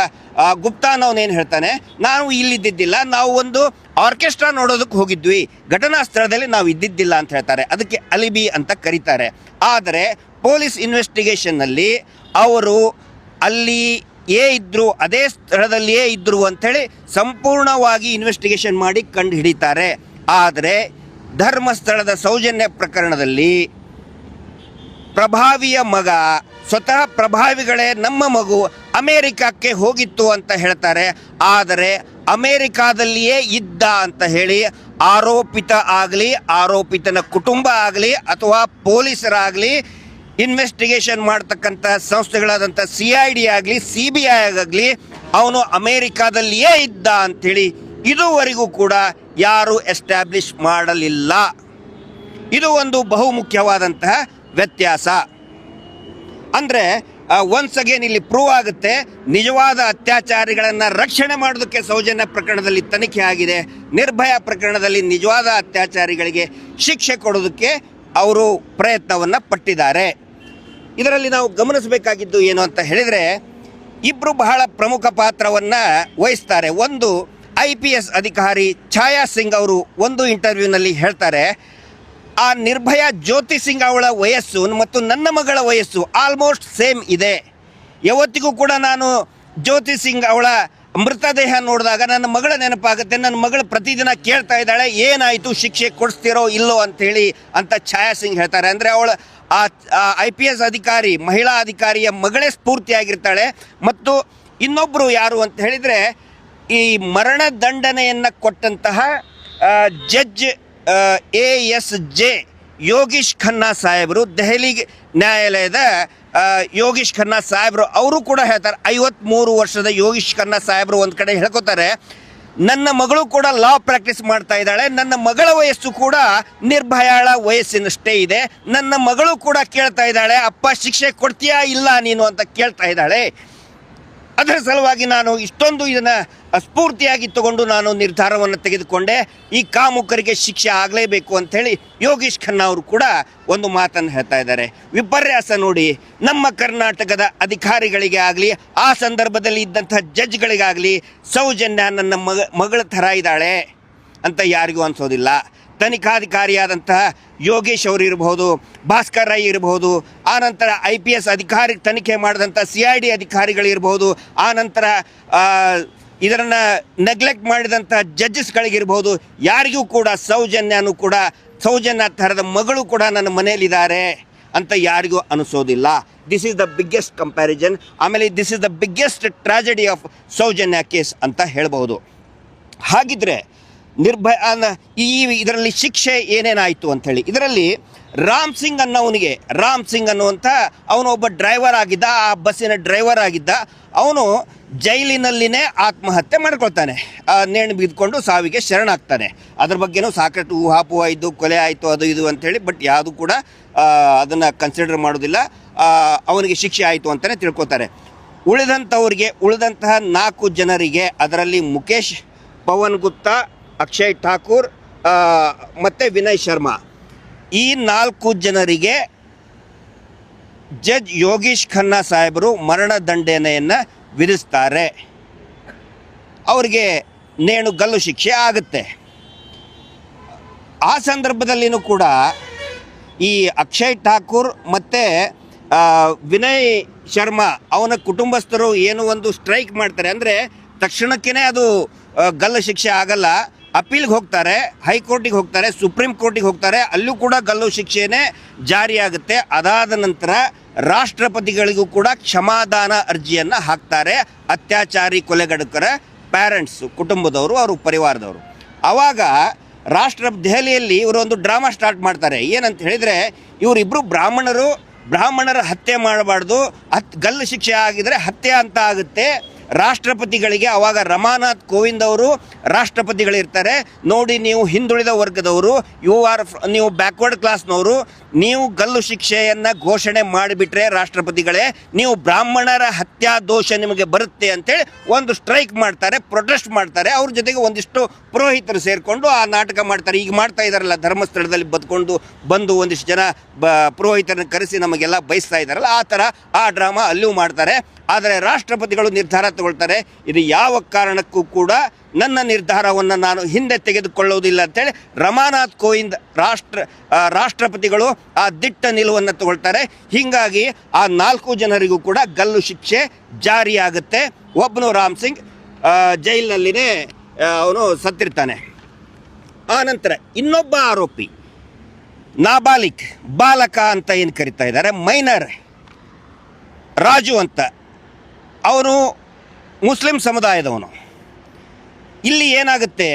Speaker 1: ಗುಪ್ತಾನವನು ಏನು ಹೇಳ್ತಾನೆ, ನಾವು ಇಲ್ಲಿದ್ದಿದ್ದಿಲ್ಲ, ನಾವು ಒಂದು ಆರ್ಕೆಸ್ಟ್ರಾ ನೋಡೋದಕ್ಕೆ ಹೋಗಿದ್ವಿ, ಘಟನಾ ಸ್ಥಳದಲ್ಲಿ ನಾವು ಇದ್ದಿದ್ದಿಲ್ಲ ಅಂತ ಹೇಳ್ತಾರೆ. ಅದಕ್ಕೆ ಅಲಿಬಿ ಅಂತ ಕರೀತಾರೆ. ಆದರೆ ಪೊಲೀಸ್ ಇನ್ವೆಸ್ಟಿಗೇಷನ್ನಲ್ಲಿ ಅವರು ಅಲ್ಲಿ ಇದ್ದರು, ಅದೇ ಸ್ಥಳದಲ್ಲಿಯೇ ಇದ್ದರು ಅಂಥೇಳಿ ಸಂಪೂರ್ಣವಾಗಿ ಇನ್ವೆಸ್ಟಿಗೇಷನ್ ಮಾಡಿ ಕಂಡು ಹಿಡಿತಾರೆ. ಆದರೆ ಧರ್ಮಸ್ಥಳದ ಸೌಜನ್ಯ ಪ್ರಕರಣದಲ್ಲಿ ಪ್ರಭಾವಿಯ ಮಗ, ಸ್ವತಃ ಪ್ರಭಾವಿಗಳೇ ನಮ್ಮ ಮಗು ಅಮೇರಿಕಕ್ಕೆ ಹೋಗಿತ್ತು ಅಂತ ಹೇಳ್ತಾರೆ. ಆದರೆ ಅಮೇರಿಕಾದಲ್ಲಿಯೇ ಇದ್ದ ಅಂತ ಹೇಳಿ ಆರೋಪಿತ ಆಗಲಿ, ಆರೋಪಿತನ ಕುಟುಂಬ ಆಗಲಿ, ಅಥವಾ ಪೊಲೀಸರಾಗಲಿ, ಇನ್ವೆಸ್ಟಿಗೇಷನ್ ಮಾಡ್ತಕ್ಕಂಥ ಸಂಸ್ಥೆಗಳಾದಂಥ CID ಆಗಲಿ, CBI ಆಗಲಿ, ಅವನು ಅಮೇರಿಕಾದಲ್ಲಿಯೇ ಇದ್ದ ಅಂಥೇಳಿ ಇದುವರೆಗೂ ಕೂಡ ಯಾರೂ ಎಸ್ಟಾಬ್ಲಿಷ್ ಮಾಡಲಿಲ್ಲ. ಇದು ಒಂದು ಬಹುಮುಖ್ಯವಾದಂತಹ ವ್ಯತ್ಯಾಸ. ಅಂದರೆ ಒನ್ಸ್ ಅಗೇನ್ ಇಲ್ಲಿ ಪ್ರೂವ್ ಆಗುತ್ತೆ, ನಿಜವಾದ ಅತ್ಯಾಚಾರಿಗಳನ್ನು ರಕ್ಷಣೆ ಮಾಡೋದಕ್ಕೆ ಸೌಜನ್ಯ ಪ್ರಕರಣದಲ್ಲಿ ತನಿಖೆ ಆಗಿದೆ. ನಿರ್ಭಯ ಪ್ರಕರಣದಲ್ಲಿ ನಿಜವಾದ ಅತ್ಯಾಚಾರಿಗಳಿಗೆ ಶಿಕ್ಷೆ ಕೊಡೋದಕ್ಕೆ ಅವರು ಪ್ರಯತ್ನವನ್ನು ಪಟ್ಟಿದ್ದಾರೆ. ಇದರಲ್ಲಿ ನಾವು ಗಮನಿಸಬೇಕಾಗಿದ್ದು ಏನು ಅಂತ ಹೇಳಿದರೆ, ಇಬ್ಬರು ಬಹಳ ಪ್ರಮುಖ ಪಾತ್ರವನ್ನು ವಹಿಸ್ತಾರೆ. ಒಂದು IPS ಅಧಿಕಾರಿ ಛಾಯಾ ಸಿಂಗ್ ಅವರು ಒಂದು ಇಂಟರ್ವ್ಯೂನಲ್ಲಿ ಹೇಳ್ತಾರೆ, ಆ ನಿರ್ಭಯ ಜ್ಯೋತಿ ಸಿಂಗ್ ಅವಳ ವಯಸ್ಸು ಮತ್ತು ನನ್ನ ಮಗಳ ವಯಸ್ಸು ಆಲ್ಮೋಸ್ಟ್ ಸೇಮ್ ಇದೆ. ಯಾವತ್ತಿಗೂ ಕೂಡ ನಾನು ಜ್ಯೋತಿ ಸಿಂಗ್ ಅವಳ ಮೃತದೇಹ ನೋಡಿದಾಗ ನನ್ನ ಮಗಳ ನೆನಪಾಗುತ್ತೆ. ನನ್ನ ಮಗಳು ಪ್ರತಿದಿನ ಕೇಳ್ತಾ ಇದ್ದಾಳೆ, ಏನಾಯಿತು, ಶಿಕ್ಷೆ ಕೊಡಿಸ್ತಿರೋ ಇಲ್ಲೋ ಅಂಥೇಳಿ ಅಂತ ಛಾಯಾ ಸಿಂಗ್ ಹೇಳ್ತಾರೆ. ಅಂದರೆ ಅವಳ ಆ IPS ಅಧಿಕಾರಿ, ಮಹಿಳಾ ಅಧಿಕಾರಿಯ ಮಗಳೇ ಸ್ಫೂರ್ತಿಯಾಗಿರ್ತಾಳೆ. ಮತ್ತು ಇನ್ನೊಬ್ಬರು ಯಾರು ಅಂತ ಹೇಳಿದರೆ, ಈ ಮರಣ ದಂಡನೆಯನ್ನು ಕೊಟ್ಟಂತಹ ಜಡ್ಜ್ ASJ ಯೋಗೀಶ್ ಖನ್ನಾ ಸಾಹೇಬರು, ದೆಹಲಿ ನ್ಯಾಯಾಲಯದ ಯೋಗೀಶ್ ಖನ್ನಾ ಸಾಹೇಬರು ಅವರು ಕೂಡ ಹೇಳ್ತಾರೆ, 53 ವರ್ಷದ ಯೋಗೀಶ್ ಖನ್ನಾ ಸಾಹೇಬರು ಒಂದು ಕಡೆ ಹೇಳ್ಕೊತಾರೆ, ನನ್ನ ಮಗಳು ಕೂಡ ಲಾ ಪ್ರಾಕ್ಟೀಸ್ ಮಾಡ್ತಾ ಇದ್ದಾಳೆ, ನನ್ನ ಮಗಳ ವಯಸ್ಸು ಕೂಡ ನಿರ್ಭಯಾಳ ವಯಸ್ಸಿನಷ್ಟೇ ಇದೆ, ನನ್ನ ಮಗಳು ಕೂಡ ಕೇಳ್ತಾ ಇದ್ದಾಳೆ, ಅಪ್ಪ ಶಿಕ್ಷೆ ಕೊಡ್ತೀಯಾ ಇಲ್ಲ ನೀನು ಅಂತ ಕೇಳ್ತಾ ಇದ್ದಾಳೆ. ಅದರ ಸಲುವಾಗಿ ನಾನು ಇಷ್ಟೊಂದು ಇದನ್ನು ಸ್ಫೂರ್ತಿಯಾಗಿ ತಗೊಂಡು ನಾನು ನಿರ್ಧಾರವನ್ನು ತೆಗೆದುಕೊಂಡೆ, ಈ ಕಾಮುಕರಿಗೆ ಶಿಕ್ಷೆ ಆಗಲೇಬೇಕು ಅಂಥೇಳಿ ಯೋಗೀಶ್ ಖನ್ನಾ ಅವರು ಕೂಡ ಒಂದು ಮಾತನ್ನು ಹೇಳ್ತಾ ಇದ್ದಾರೆ. ವಿಪರ್ಯಾಸ ನೋಡಿ, ನಮ್ಮ ಕರ್ನಾಟಕದ ಅಧಿಕಾರಿಗಳಿಗೆ ಆಗಲಿ, ಆ ಸಂದರ್ಭದಲ್ಲಿ ಇದ್ದಂಥ ಜಡ್ಜ್ಗಳಿಗಾಗಲಿ ಸೌಜನ್ಯ ನನ್ನ ಮಗಳ ಥರ ಇದ್ದಾಳೆ ಅಂತ ಯಾರಿಗೂ ಅನಿಸೋದಿಲ್ಲ. ತನಿಖಾಧಿಕಾರಿಯಾದಂತಹ ಯೋಗೇಶ್ ಅವರು ಇರಬಹುದು, ಭಾಸ್ಕರ್ ರೈ ಇರಬಹುದು, ಆನಂತರ IPS ಅಧಿಕಾರಿ ತನಿಖೆ ಮಾಡಿದಂಥ CID ಅಧಿಕಾರಿಗಳಿರ್ಬೋದು, ಆನಂತರ ಇದನ್ನು ನೆಗ್ಲೆಕ್ಟ್ ಮಾಡಿದಂಥ ಜಡ್ಜಸ್ಗಳಿಗಿರ್ಬೋದು, ಯಾರಿಗೂ ಕೂಡ ಸೌಜನ್ಯ ಥರದ ಮಗಳು ಕೂಡ ನನ್ನ ಮನೆಯಲ್ಲಿದ್ದಾರೆ ಅಂತ ಯಾರಿಗೂ ಅನಿಸೋದಿಲ್ಲ. This is the biggest comparison. ಆಮೇಲೆ this is the biggest tragedy of Soujanya case ಅಂತ ಹೇಳ್ಬೋದು. ಹಾಗಿದ್ರೆ ಇದರಲ್ಲಿ ಶಿಕ್ಷೆ ಏನೇನಾಯಿತು ಅಂಥೇಳಿ, ಇದರಲ್ಲಿ ರಾಮ್ ಸಿಂಗ್ ಅನ್ನುವಂಥ ಅವನು ಒಬ್ಬ ಡ್ರೈವರ್ ಆಗಿದ್ದ, ಆ ಬಸ್ಸಿನ ಡ್ರೈವರ್ ಆಗಿದ್ದ. ಅವನು ಜೈಲಿನಲ್ಲಿನೇ ಆತ್ಮಹತ್ಯೆ ಮಾಡ್ಕೊಳ್ತಾನೆ, ನೇಣು ಬಿದ್ದುಕೊಂಡು ಸಾವಿಗೆ ಶರಣಾಗ್ತಾನೆ. ಅದ್ರ ಬಗ್ಗೆನೂ ಸಾಕಷ್ಟು ಊಹಾಪೋಹ ಇದ್ದು, ಕೊಲೆ ಆಯಿತು ಅದು ಇದು ಅಂಥೇಳಿ, ಬಟ್ ಯಾವುದು ಕೂಡ ಅದನ್ನು ಕನ್ಸಿಡರ್ ಮಾಡೋದಿಲ್ಲ. ಅವನಿಗೆ ಶಿಕ್ಷೆ ಆಯಿತು ಅಂತಲೇ ತಿಳ್ಕೊತಾರೆ. ಉಳಿದಂತಹ 4 ಜನರಿಗೆ, ಅದರಲ್ಲಿ ಮುಖೇಶ್, ಪವನ್ ಗುಪ್ತಾ, ಅಕ್ಷಯ್ ಠಾಕೂರ್ ಮತ್ತು ವಿನಯ್ ಶರ್ಮಾ, ಈ 4 ಜನರಿಗೆ ಜಡ್ಜ್ ಯೋಗೀಶ್ ಖನ್ನಾ ಸಾಹೇಬರು ಮರಣದಂಡನೆಯನ್ನು ವಿಧಿಸ್ತಾರೆ. ಅವರಿಗೆ ಗಲ್ಲು ಶಿಕ್ಷೆ ಆಗುತ್ತೆ. ಆ ಸಂದರ್ಭದಲ್ಲಿನೂ ಕೂಡ ಈ ಅಕ್ಷಯ್ ಠಾಕೂರ್ ಮತ್ತು ವಿನಯ್ ಶರ್ಮಾ ಅವನ ಕುಟುಂಬಸ್ಥರು ಏನು ಒಂದು ಸ್ಟ್ರೈಕ್ ಮಾಡ್ತಾರೆ. ಅಂದರೆ ತಕ್ಷಣಕ್ಕೇ ಅದು ಗಲ್ಲು ಶಿಕ್ಷೆ ಆಗಲ್ಲ, ಅಪೀಲ್ಗೆ ಹೋಗ್ತಾರೆ, ಹೈಕೋರ್ಟಿಗೆ ಹೋಗ್ತಾರೆ, ಸುಪ್ರೀಂ ಕೋರ್ಟಿಗೆ ಹೋಗ್ತಾರೆ, ಅಲ್ಲೂ ಕೂಡ ಗಲ್ಲು ಶಿಕ್ಷೆನೇ ಜಾರಿಯಾಗುತ್ತೆ. ಅದಾದ ನಂತರ ರಾಷ್ಟ್ರಪತಿಗಳಿಗೂ ಕೂಡ ಕ್ಷಮಾದಾನ ಅರ್ಜಿಯನ್ನು ಹಾಕ್ತಾರೆ ಅತ್ಯಾಚಾರಿ ಕೊಲೆಗಡುಕರ ಪ್ಯಾರೆಂಟ್ಸು, ಕುಟುಂಬದವರು, ಅವರು ಪರಿವಾರದವರು. ಆವಾಗ ದೆಹಲಿಯಲ್ಲಿ ಇವರು ಒಂದು ಡ್ರಾಮಾ ಸ್ಟಾರ್ಟ್ ಮಾಡ್ತಾರೆ. ಏನಂತ ಹೇಳಿದರೆ, ಇವರಿಬ್ಬರು ಬ್ರಾಹ್ಮಣರ ಹತ್ಯೆ ಮಾಡಬಾರ್ದು, ಗಲ್ಲು ಶಿಕ್ಷೆ ಆಗಿದರೆ ಹತ್ಯೆ ಅಂತ ಆಗುತ್ತೆ, ರಾಷ್ಟ್ರಪತಿಗಳಿಗೆ ಅವಾಗ ರಮಾನಾಥ್ ಕೋವಿಂದ್ ಅವರು ರಾಷ್ಟ್ರಪತಿಗಳಿರ್ತಾರೆ. ನೋಡಿ, ನೀವು ಹಿಂದುಳಿದ ವರ್ಗದವರು, ನೀವು ಬ್ಯಾಕ್ವರ್ಡ್ ಕ್ಲಾಸ್ನವರು, ನೀವು ಗಲ್ಲು ಶಿಕ್ಷೆಯನ್ನು ಘೋಷಣೆ ಮಾಡಿಬಿಟ್ರೆ ರಾಷ್ಟ್ರಪತಿಗಳೇ, ನೀವು ಬ್ರಾಹ್ಮಣರ ಹತ್ಯಾ ದೋಷ ನಿಮಗೆ ಬರುತ್ತೆ ಅಂತೇಳಿ ಒಂದು ಸ್ಟ್ರೈಕ್ ಮಾಡ್ತಾರೆ, ಪ್ರೊಟೆಸ್ಟ್ ಮಾಡ್ತಾರೆ. ಅವ್ರ ಜೊತೆಗೆ ಒಂದಿಷ್ಟು ಪುರೋಹಿತರು ಸೇರಿಕೊಂಡು ಆ ನಾಟಕ ಮಾಡ್ತಾರೆ. ಈಗ ಮಾಡ್ತಾ ಇದ್ದಾರಲ್ಲ, ಧರ್ಮಸ್ಥಳದಲ್ಲಿ ಬಂದು ಒಂದಿಷ್ಟು ಜನ ಪುರೋಹಿತರನ್ನು ಕರೆಸಿ ನಮಗೆಲ್ಲ ಬಯಸ್ತಾ ಇದ್ದಾರಲ್ಲ, ಆ ಥರ ಆ ಡ್ರಾಮಾ ಅಲ್ಲಿಯೂ ಮಾಡ್ತಾರೆ. ಆದರೆ ರಾಷ್ಟ್ರಪತಿಗಳು ನಿರ್ಧಾರ ತಗೊಳ್ತಾರೆ, ಇದು ಯಾವ ಕಾರಣಕ್ಕೂ ಕೂಡ ನನ್ನ ನಿರ್ಧಾರವನ್ನು ನಾನು ಹಿಂದೆ ತೆಗೆದುಕೊಳ್ಳುವುದಿಲ್ಲ ಅಂತೇಳಿ ರಮಾನಾಥ್ ಕೋವಿಂದ್ ರಾಷ್ಟ್ರಪತಿಗಳು ಆ ದಿಟ್ಟ ನಿಲುವನ್ನು ತಗೊಳ್ತಾರೆ. ಹೀಗಾಗಿ ಆ 4 ಜನರಿಗೂ ಕೂಡ ಗಲ್ಲು ಶಿಕ್ಷೆ ಜಾರಿಯಾಗುತ್ತೆ. ಒಬ್ಬನು ರಾಮ್ ಸಿಂಗ್ ಜೈಲಿನಲ್ಲಿನೇ ಅವನು ಸತ್ತಿರ್ತಾನೆ. ಆನಂತರ ಇನ್ನೊಬ್ಬ ಆರೋಪಿ ನಾಬಾಲಿಕ್, ಬಾಲಕ ಅಂತ ಏನು ಕರಿತಾ ಇದ್ದಾರೆ, ಮೈನರ್ ರಾಜು ಅಂತ, ಅವನು ಮುಸ್ಲಿಂ ಸಮುದಾಯದವನು. ಇಲ್ಲಿ ಏನಾಗುತ್ತೆ,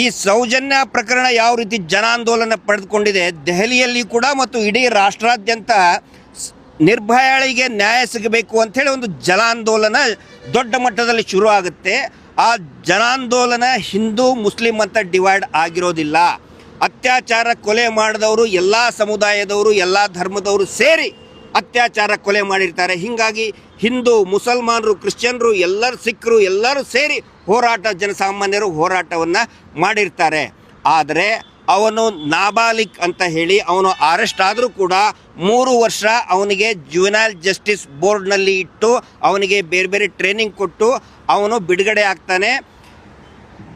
Speaker 1: ಈ ಸೌಜನ್ಯ ಪ್ರಕರಣ ಯಾವ ರೀತಿ ಜನಾಂದೋಲನ ಪಡೆದುಕೊಂಡಿದೆ ದೆಹಲಿಯಲ್ಲಿ ಕೂಡ ಮತ್ತು ಇಡೀ ರಾಷ್ಟ್ರಾದ್ಯಂತ ನಿರ್ಭಯಾಳಿಗೆ ನ್ಯಾಯ ಸಿಗಬೇಕು ಅಂಥೇಳಿ ಒಂದು ಜನಾಂದೋಲನ ದೊಡ್ಡ ಮಟ್ಟದಲ್ಲಿ ಶುರು ಆಗುತ್ತೆ. ಆ ಜನಾಂದೋಲನ ಹಿಂದೂ ಮುಸ್ಲಿಂ ಅಂತ ಡಿವೈಡ್ ಆಗಿರೋದಿಲ್ಲ. ಅತ್ಯಾಚಾರ ಕೊಲೆ ಮಾಡಿದವರು ಎಲ್ಲ ಸಮುದಾಯದವರು, ಎಲ್ಲ ಧರ್ಮದವರು ಸೇರಿ ಅತ್ಯಾಚಾರ ಕೊಲೆ ಮಾಡಿರ್ತಾರೆ. ಹೀಗಾಗಿ ಹಿಂದೂ, ಮುಸಲ್ಮಾನರು, ಕ್ರಿಶ್ಚಿಯನ್ರು, ಎಲ್ಲರೂ ಸಿಖ್ರು ಎಲ್ಲರೂ ಸೇರಿ ಜನಸಾಮಾನ್ಯರು ಹೋರಾಟವನ್ನು ಮಾಡಿರ್ತಾರೆ. ಆದರೆ ಅವನು ನಾಬಾಲಿಕ್ ಅಂತ ಹೇಳಿ ಅವನು ಅರೆಸ್ಟ್ ಆದರೂ ಕೂಡ 3 ವರ್ಷ ಅವನಿಗೆ ಜುವೆನೈಲ್ ಜಸ್ಟಿಸ್ ಬೋರ್ಡ್ನಲ್ಲಿ ಇಟ್ಟು ಅವನಿಗೆ ಬೇರೆ ಬೇರೆ ಟ್ರೈನಿಂಗ್ ಕೊಟ್ಟು ಅವನು ಬಿಡುಗಡೆ ಆಗ್ತಾನೆ.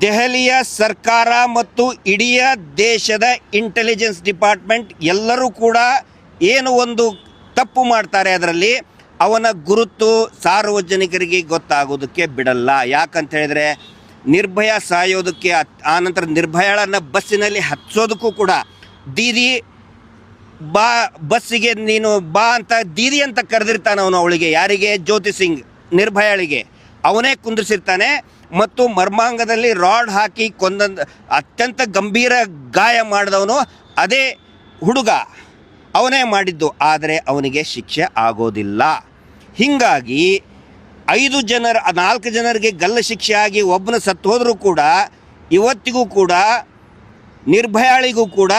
Speaker 1: ದೆಹಲಿಯ ಸರ್ಕಾರ ಮತ್ತು ಇಡೀ ದೇಶದ ಇಂಟೆಲಿಜೆನ್ಸ್ ಡಿಪಾರ್ಟ್ಮೆಂಟ್ ಎಲ್ಲರೂ ಕೂಡ ಏನು ಒಂದು ತಪ್ಪು ಮಾಡ್ತಾರೆ, ಅದರಲ್ಲಿ ಅವನ ಗುರುತು ಸಾರ್ವಜನಿಕರಿಗೆ ಗೊತ್ತಾಗೋದಕ್ಕೆ ಬಿಡಲ್ಲ. ಯಾಕಂತ ಹೇಳಿದ್ರೆ ನಿರ್ಭಯ ಸಾಯೋದಕ್ಕೆ, ಆನಂತರ ನಿರ್ಭಯಳನ್ನು ಬಸ್ಸಿನಲ್ಲಿ ಹತ್ಸೋದಕ್ಕೂ ಕೂಡ ದೀದಿ ಬಾ, ಬಸ್ಸಿಗೆ ನೀನು ಬಾ ಅಂತ ದೀದಿ ಅಂತ ಕರೆದಿರ್ತಾನೆ ಅವನು ಅವಳಿಗೆ. ಯಾರಿಗೆ? ಜ್ಯೋತಿ ಸಿಂಗ್, ನಿರ್ಭಯಳಿಗೆ ಅವನೇ ಕುಂದಿಸಿರ್ತಾನೆ. ಮತ್ತು ಮರ್ಮಾಂಗದಲ್ಲಿ ರಾಡ್ ಹಾಕಿ ಅತ್ಯಂತ ಗಂಭೀರ ಗಾಯ ಮಾಡಿದವನು ಅದೇ ಹುಡುಗ, ಅವನೇ ಮಾಡಿದ್ದು. ಆದರೆ ಅವನಿಗೆ ಶಿಕ್ಷೆ ಆಗೋದಿಲ್ಲ. ಹೀಗಾಗಿ 4 ಜನರಿಗೆ ಗಲ್ಲು ಶಿಕ್ಷೆ ಆಗಿ ಒಬ್ಬನ ಸತ್ತು ಹೋದರೂ ಕೂಡ ಇವತ್ತಿಗೂ ಕೂಡ ನಿರ್ಭಯಾಳಿಗೂ ಕೂಡ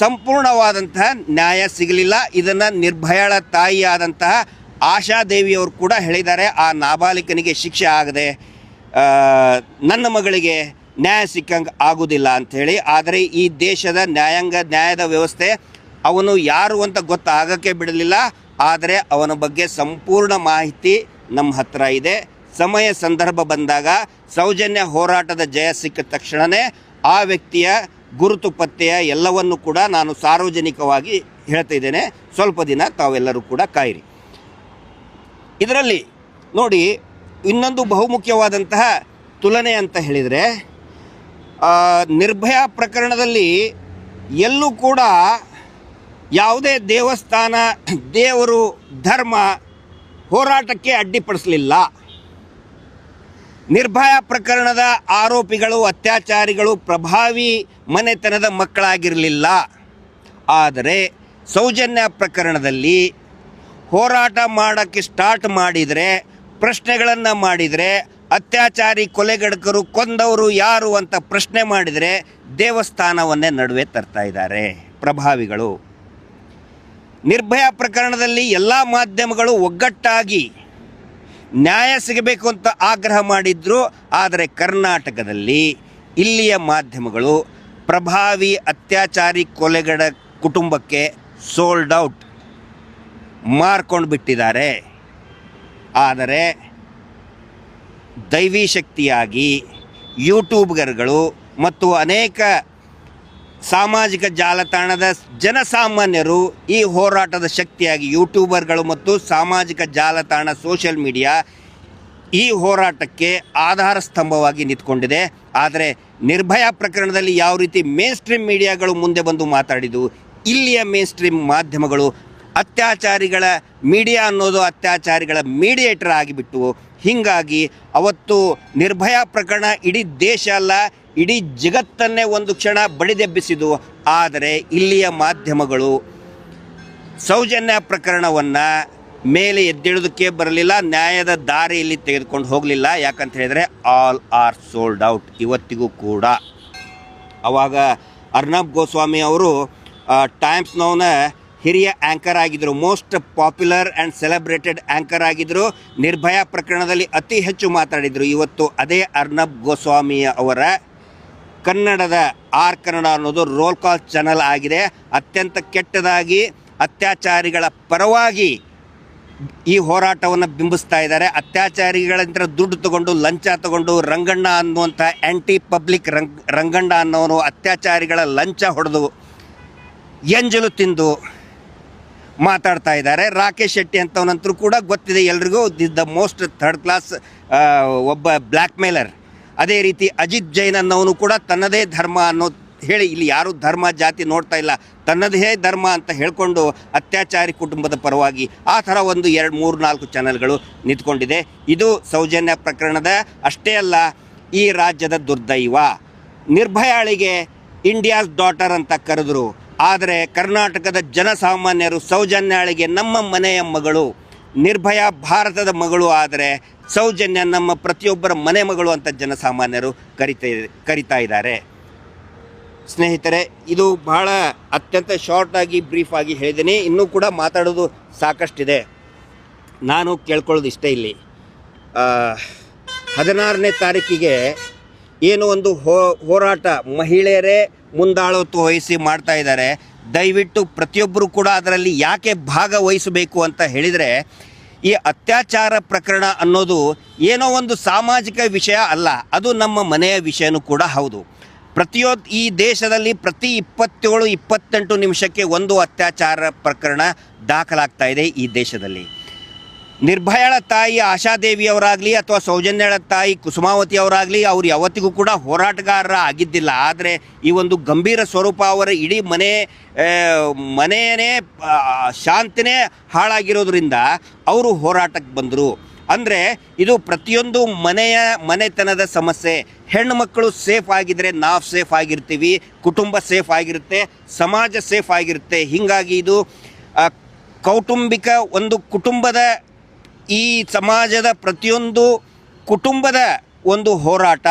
Speaker 1: ಸಂಪೂರ್ಣವಾದಂತಹ ನ್ಯಾಯ ಸಿಗಲಿಲ್ಲ. ಇದನ್ನು ನಿರ್ಭಯಾಳ ತಾಯಿಯಾದಂತಹ ಆಶಾದೇವಿಯವರು ಕೂಡ ಹೇಳಿದ್ದಾರೆ, ಆ ನಾಬಾಲಿಕನಿಗೆ ಶಿಕ್ಷೆ ಆಗದೆ ನನ್ನ ಮಗಳಿಗೆ ನ್ಯಾಯ ಸಿಕ್ಕಂಗೆ ಆಗೋದಿಲ್ಲ ಅಂಥೇಳಿ. ಆದರೆ ಈ ದೇಶದ ನ್ಯಾಯದ ವ್ಯವಸ್ಥೆ ಅವನು ಯಾರು ಅಂತ ಗೊತ್ತಾಗೋಕ್ಕೆ ಬಿಡಲಿಲ್ಲ. ಆದರೆ ಅವನ ಬಗ್ಗೆ ಸಂಪೂರ್ಣ ಮಾಹಿತಿ ನಮ್ಮ ಹತ್ರ ಇದೆ. ಸಮಯ ಸಂದರ್ಭ ಬಂದಾಗ ಸೌಜನ್ಯ ಹೋರಾಟದ ಜಯ ಸಿಕ್ಕ ತಕ್ಷಣವೇ ಆ ವ್ಯಕ್ತಿಯ ಗುರುತು ಪತ್ತೆಯ ಎಲ್ಲವನ್ನು ಕೂಡ ನಾನು ಸಾರ್ವಜನಿಕವಾಗಿ ಹೇಳ್ತಾ ಇದ್ದೇನೆ. ಸ್ವಲ್ಪ ದಿನ ತಾವೆಲ್ಲರೂ ಕೂಡ ಕಾಯಿರಿ. ಇದರಲ್ಲಿ ನೋಡಿ, ಇನ್ನೊಂದು ಬಹುಮುಖ್ಯವಾದಂತಹ ತುಲನೆ ಅಂತ ಹೇಳಿದರೆ, ನಿರ್ಭಯ ಪ್ರಕರಣದಲ್ಲಿ ಎಲ್ಲೂ ಕೂಡ ಯಾವುದೇ ದೇವಸ್ಥಾನ, ದೇವರು, ಧರ್ಮ ಹೋರಾಟಕ್ಕೆ ಅಡ್ಡಿಪಡಿಸಲಿಲ್ಲ. ನಿರ್ಭಯ ಪ್ರಕರಣದ ಆರೋಪಿಗಳು, ಅತ್ಯಾಚಾರಿಗಳು ಪ್ರಭಾವಿ ಮನೆತನದ ಮಕ್ಕಳಾಗಿರಲಿಲ್ಲ. ಆದರೆ ಸೌಜನ್ಯ ಪ್ರಕರಣದಲ್ಲಿ ಹೋರಾಟ ಮಾಡೋಕ್ಕೆ ಸ್ಟಾರ್ಟ್ ಮಾಡಿದರೆ, ಪ್ರಶ್ನೆಗಳನ್ನು ಮಾಡಿದರೆ, ಅತ್ಯಾಚಾರಿ ಕೊಲೆಗಡಕರು ಕೊಂದವರು ಯಾರು ಅಂತ ಪ್ರಶ್ನೆ ಮಾಡಿದರೆ ದೇವಸ್ಥಾನವನ್ನೇ ನಡುವೆ ತರ್ತಾ ಇದ್ದಾರೆ ಪ್ರಭಾವಿಗಳು. ನಿರ್ಭಯ ಪ್ರಕರಣದಲ್ಲಿ ಎಲ್ಲ ಮಾಧ್ಯಮಗಳು ಒಗ್ಗಟ್ಟಾಗಿ ನ್ಯಾಯ ಸಿಗಬೇಕು ಅಂತ ಆಗ್ರಹ ಮಾಡಿದ್ರು. ಆದರೆ ಕರ್ನಾಟಕದಲ್ಲಿ ಇಲ್ಲಿಯ ಮಾಧ್ಯಮಗಳು ಪ್ರಭಾವಿ ಅತ್ಯಾಚಾರಿ ಕೊಲೆಗಡ ಕುಟುಂಬಕ್ಕೆ ಸೋಲ್ಡ್ ಔಟ್ ಮಾರ್ಕೊಂಡು ಬಿಟ್ಟಿದ್ದಾರೆ. ಆದರೆ ದೈವಿ ಶಕ್ತಿಯಾಗಿ ಯೂಟ್ಯೂಬ್ಗರ್ಗಳು ಮತ್ತು ಅನೇಕ ಸಾಮಾಜಿಕ ಜಾಲತಾಣದ ಜನಸಾಮಾನ್ಯರು ಈ ಹೋರಾಟದ ಶಕ್ತಿಯಾಗಿ, ಯೂಟ್ಯೂಬರ್ಗಳು ಮತ್ತು ಸಾಮಾಜಿಕ ಜಾಲತಾಣ, ಸೋಷಿಯಲ್ ಮೀಡಿಯಾ ಈ ಹೋರಾಟಕ್ಕೆ ಆಧಾರ ಸ್ತಂಭವಾಗಿ ನಿಂತ್ಕೊಂಡಿದೆ. ಆದರೆ ನಿರ್ಭಯ ಪ್ರಕರಣದಲ್ಲಿ ಯಾವ ರೀತಿ ಮೇನ್ ಸ್ಟ್ರೀಮ್ ಮೀಡಿಯಾಗಳು ಮುಂದೆ ಬಂದು ಮಾತಾಡಿದ್ದು, ಇಲ್ಲಿಯ ಮೇನ್ ಸ್ಟ್ರೀಮ್ ಮಾಧ್ಯಮಗಳು ಅತ್ಯಾಚಾರಿಗಳ ಮೀಡಿಯಾ ಅನ್ನೋದು ಅತ್ಯಾಚಾರಿಗಳ ಮೀಡಿಯೇಟರ್ ಆಗಿಬಿಟ್ಟು, ಹೀಗಾಗಿ ಅವತ್ತು ನಿರ್ಭಯ ಪ್ರಕರಣ ಇಡೀ ದೇಶ ಅಲ್ಲ, ಇಡೀ ಜಗತ್ತನ್ನೇ ಒಂದು ಕ್ಷಣ ಬಡಿದೆಬ್ಬಿಸಿದು. ಆದರೆ ಇಲ್ಲಿಯ ಮಾಧ್ಯಮಗಳು ಸೌಜನ್ಯ ಪ್ರಕರಣವನ್ನು ಮೇಲೆ ಎದ್ದೇಳೋದಕ್ಕೆ ಬರಲಿಲ್ಲ, ನ್ಯಾಯದ ದಾರಿಯಲ್ಲಿ ತೆಗೆದುಕೊಂಡು ಹೋಗಲಿಲ್ಲ. ಯಾಕಂತ ಹೇಳಿದರೆ ಆಲ್ ಆರ್ ಸೋಲ್ಡ್ ಔಟ್ ಇವತ್ತಿಗೂ ಕೂಡ. ಆವಾಗ ಅರ್ನಬ್ ಗೋಸ್ವಾಮಿ ಅವರು ಟೈಮ್ಸ್ ನೌನ ಹಿರಿಯ ಆ್ಯಂಕರ್ ಆಗಿದ್ದರು, most popular and celebrated anchor ಆಗಿದ್ದರು. ನಿರ್ಭಯ ಪ್ರಕರಣದಲ್ಲಿ ಅತಿ ಹೆಚ್ಚು ಮಾತಾಡಿದರು. ಇವತ್ತು ಅದೇ ಅರ್ನಬ್ ಗೋಸ್ವಾಮಿ ಅವರ ಕನ್ನಡದ ಕನ್ನಡ ಅನ್ನೋದು ರೋಲ್ ಕಾಲ್ ಚಾನಲ್ ಆಗಿದೆ. ಅತ್ಯಂತ ಕೆಟ್ಟದಾಗಿ ಅತ್ಯಾಚಾರಿಗಳ ಪರವಾಗಿ ಈ ಹೋರಾಟವನ್ನು ಬಿಂಬಿಸ್ತಾ ಇದ್ದಾರೆ. ಅತ್ಯಾಚಾರಿಗಳಿಂದ ದುಡ್ಡು ತಗೊಂಡು, ಲಂಚ ತಗೊಂಡು, ರಂಗಣ್ಣ ಅನ್ನುವಂಥ ಆ್ಯಂಟಿ ಪಬ್ಲಿಕ್ ರಂಗಣ್ಣ ಅನ್ನೋನು ಅತ್ಯಾಚಾರಿಗಳ ಲಂಚ ಹೊಡೆದು ಎಂಜಲು ತಿಂದು ಮಾತಾಡ್ತಾ ಇದ್ದಾರೆ. ರಾಕೇಶ್ ಶೆಟ್ಟಿ ಅಂತವನಂತರೂ ಕೂಡ ಗೊತ್ತಿದೆ ಎಲ್ರಿಗೂ, ದ ಮೋಸ್ಟ್ ಥರ್ಡ್ ಕ್ಲಾಸ್ ಒಬ್ಬ ಬ್ಲ್ಯಾಕ್ ಮೇಲರ್. ಅದೇ ರೀತಿ ಅಜಿತ್ ಜೈನ್ ಅನ್ನೋನು ಕೂಡ ತನ್ನದೇ ಧರ್ಮ ಅನ್ನೋ ಹೇಳಿ, ಇಲ್ಲಿ ಯಾರೂ ಧರ್ಮ ಜಾತಿ ನೋಡ್ತಾ ಇಲ್ಲ, ತನ್ನದೇ ಧರ್ಮ ಅಂತ ಹೇಳ್ಕೊಂಡು ಅತ್ಯಾಚಾರಿ ಕುಟುಂಬದ ಪರವಾಗಿ ಆ ಥರ ಒಂದು 2, 3, 4 ಚಾನಲ್ಗಳು ನಿಂತ್ಕೊಂಡಿದೆ. ಇದು ಸೌಜನ್ಯ ಪ್ರಕರಣದ ಅಷ್ಟೇ ಅಲ್ಲ, ಈ ರಾಜ್ಯದ ದುರ್ದೈವ. ನಿರ್ಭಯಾಳಿಗೆ ಇಂಡಿಯಾಸ್ ಡಾಟರ್ ಅಂತ ಕರೆದ್ರು, ಆದರೆ ಕರ್ನಾಟಕದ ಜನಸಾಮಾನ್ಯರು ಸೌಜನ್ಯಾಳಿಗೆ ನಮ್ಮ ಮನೆಯ ಮಗಳು, ನಿರ್ಭಯ ಭಾರತದ ಮಗಳು, ಆದರೆ ಸೌಜನ್ಯ ನಮ್ಮ ಪ್ರತಿಯೊಬ್ಬರ ಮನೆ ಮಗಳು ಅಂತ ಜನಸಾಮಾನ್ಯರು ಕರಿತಾ ಇದ್ದಾರೆ. ಸ್ನೇಹಿತರೆ, ಇದು ಬಹಳ ಅತ್ಯಂತ ಶಾರ್ಟಾಗಿ ಬ್ರೀಫಾಗಿ ಹೇಳಿದ್ದೀನಿ. ಇನ್ನೂ ಕೂಡ ಮಾತಾಡೋದು ಸಾಕಷ್ಟಿದೆ. ನಾನು ಕೇಳ್ಕೊಳ್ಳೋದು ಇಷ್ಟೇ, ಇಲ್ಲಿ 16ನೇ ತಾರೀಕಿಗೆ ಏನು ಒಂದು ಹೋರಾಟ ಮಹಿಳೆಯರೇ ಮುಂದಾಳತ್ವ ವಹಿಸಿ ಮಾಡ್ತಾ ಇದ್ದಾರೆ. ದಯವಿಟ್ಟು ಪ್ರತಿಯೊಬ್ಬರು ಕೂಡ ಅದರಲ್ಲಿ ಯಾಕೆ ಭಾಗವಹಿಸಬೇಕು ಅಂತ ಹೇಳಿದರೆ, ಈ ಅತ್ಯಾಚಾರ ಪ್ರಕರಣ ಅನ್ನೋದು ಏನೋ ಒಂದು ಸಾಮಾಜಿಕ ವಿಷಯ ಅಲ್ಲ, ಅದು ನಮ್ಮ ಮನೆಯ ವಿಷಯನೂ ಕೂಡ ಹೌದು. ಈ ದೇಶದಲ್ಲಿ ಪ್ರತಿ 27-28 ನಿಮಿಷಕ್ಕೆ ಒಂದು ಅತ್ಯಾಚಾರ ಪ್ರಕರಣ ದಾಖಲಾಗ್ತಾ ಇದೆ ಈ ದೇಶದಲ್ಲಿ. ನಿರ್ಭಯಳ ತಾಯಿ ಆಶಾದೇವಿಯವರಾಗಲಿ ಅಥವಾ ಸೌಜನ್ಯಳ ತಾಯಿ ಕುಸುಮಾವತಿ ಅವರಾಗಲಿ, ಅವರು ಯಾವತ್ತಿಗೂ ಕೂಡ ಹೋರಾಟಗಾರರ ಆಗಿದ್ದಿಲ್ಲ. ಆದರೆ ಈ ಒಂದು ಗಂಭೀರ ಸ್ವರೂಪ ಅವರ ಇಡೀ ಮನೆಯೇ ಶಾಂತಿನೇ ಹಾಳಾಗಿರೋದ್ರಿಂದ ಅವರು ಹೋರಾಟಕ್ಕೆ ಬಂದರು. ಅಂದರೆ ಇದು ಪ್ರತಿಯೊಂದು ಮನೆತನದ ಸಮಸ್ಯೆ. ಹೆಣ್ಣು ಮಕ್ಕಳು ಸೇಫ್ ಆಗಿದ್ದರೆ ನಾವು ಸೇಫ್ ಆಗಿರ್ತೀವಿ, ಕುಟುಂಬ ಸೇಫ್ ಆಗಿರುತ್ತೆ, ಸಮಾಜ ಸೇಫ್ ಆಗಿರುತ್ತೆ. ಹೀಗಾಗಿ ಇದು ಕೌಟುಂಬಿಕ ಒಂದು ಕುಟುಂಬದ, ಈ ಸಮಾಜದ ಪ್ರತಿಯೊಂದು ಕುಟುಂಬದ ಒಂದು ಹೋರಾಟ.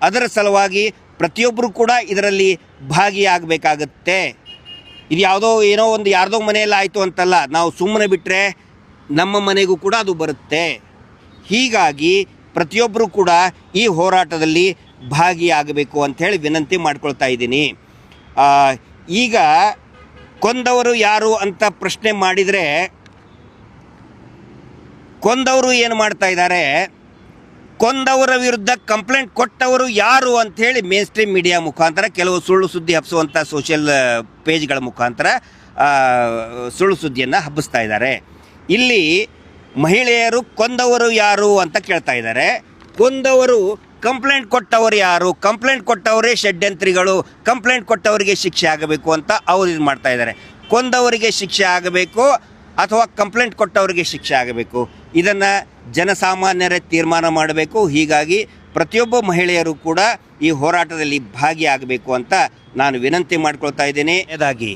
Speaker 1: ಅದರ ಸಲುವಾಗಿ ಪ್ರತಿಯೊಬ್ಬರು ಕೂಡ ಇದರಲ್ಲಿ ಭಾಗಿಯಾಗಬೇಕಾಗತ್ತೆ. ಇದು ಏನೋ ಒಂದು ಯಾರ್ದೋ ಮನೆಯಲ್ಲಿ ಆಯಿತು ಅಂತಲ್ಲ, ನಾವು ಸುಮ್ಮನೆ ಬಿಟ್ಟರೆ ನಮ್ಮ ಮನೆಗೂ ಕೂಡ ಅದು ಬರುತ್ತೆ. ಹೀಗಾಗಿ ಪ್ರತಿಯೊಬ್ಬರು ಕೂಡ ಈ ಹೋರಾಟದಲ್ಲಿ ಭಾಗಿಯಾಗಬೇಕು ಅಂಥೇಳಿ ವಿನಂತಿ ಮಾಡ್ಕೊಳ್ತಾ ಇದ್ದೀನಿ. ಈಗ ಕೊಂದವರು ಯಾರು ಅಂತ ಪ್ರಶ್ನೆ ಮಾಡಿದರೆ, ಕೊಂದವರು ಏನು ಮಾಡ್ತಾ ಇದ್ದಾರೆ, ಕೊಂದವರ ವಿರುದ್ಧ ಕಂಪ್ಲೇಂಟ್ ಕೊಟ್ಟವರು ಯಾರು ಅಂಥೇಳಿ ಮೇನ್ ಸ್ಟ್ರೀಮ್ ಮೀಡಿಯಾ ಮುಖಾಂತರ, ಕೆಲವು ಸುಳ್ಳು ಸುದ್ದಿ ಹಬ್ಬಿಸುವಂಥ ಸೋಷಿಯಲ್ ಪೇಜ್ಗಳ ಮುಖಾಂತರ ಸುಳ್ಳು ಸುದ್ದಿಯನ್ನು ಹಬ್ಬಿಸ್ತಾ ಇದ್ದಾರೆ. ಇಲ್ಲಿ ಮಹಿಳೆಯರು ಕೊಂದವರು ಯಾರು ಅಂತ ಕೇಳ್ತಾ ಇದ್ದಾರೆ. ಕೊಂದವರು ಕಂಪ್ಲೇಂಟ್ ಕೊಟ್ಟವರು ಯಾರು, ಕಂಪ್ಲೇಂಟ್ ಕೊಟ್ಟವರೇ ಷಡ್ಯಂತ್ರಿಗಳು, ಕಂಪ್ಲೇಂಟ್ ಕೊಟ್ಟವರಿಗೆ ಶಿಕ್ಷೆ ಆಗಬೇಕು ಅಂತ ಅವ್ರು ಇದು ಮಾಡ್ತಾ ಇದ್ದಾರೆ. ಕೊಂದವರಿಗೆ ಶಿಕ್ಷೆ ಆಗಬೇಕು ಅಥವಾ ಕಂಪ್ಲೇಂಟ್ ಕೊಟ್ಟವರಿಗೆ ಶಿಕ್ಷೆ ಆಗಬೇಕು, ಇದನ್ನು ಜನಸಾಮಾನ್ಯರೇ ತೀರ್ಮಾನ ಮಾಡಬೇಕು. ಹೀಗಾಗಿ ಪ್ರತಿಯೊಬ್ಬ ಮಹಿಳೆಯರು ಕೂಡ ಈ ಹೋರಾಟದಲ್ಲಿ ಭಾಗಿಯಾಗಬೇಕು ಅಂತ ನಾನು ವಿನಂತಿ ಮಾಡ್ಕೊಳ್ತಾ ಇದ್ದೇನೆ. ಅದಾಗಿ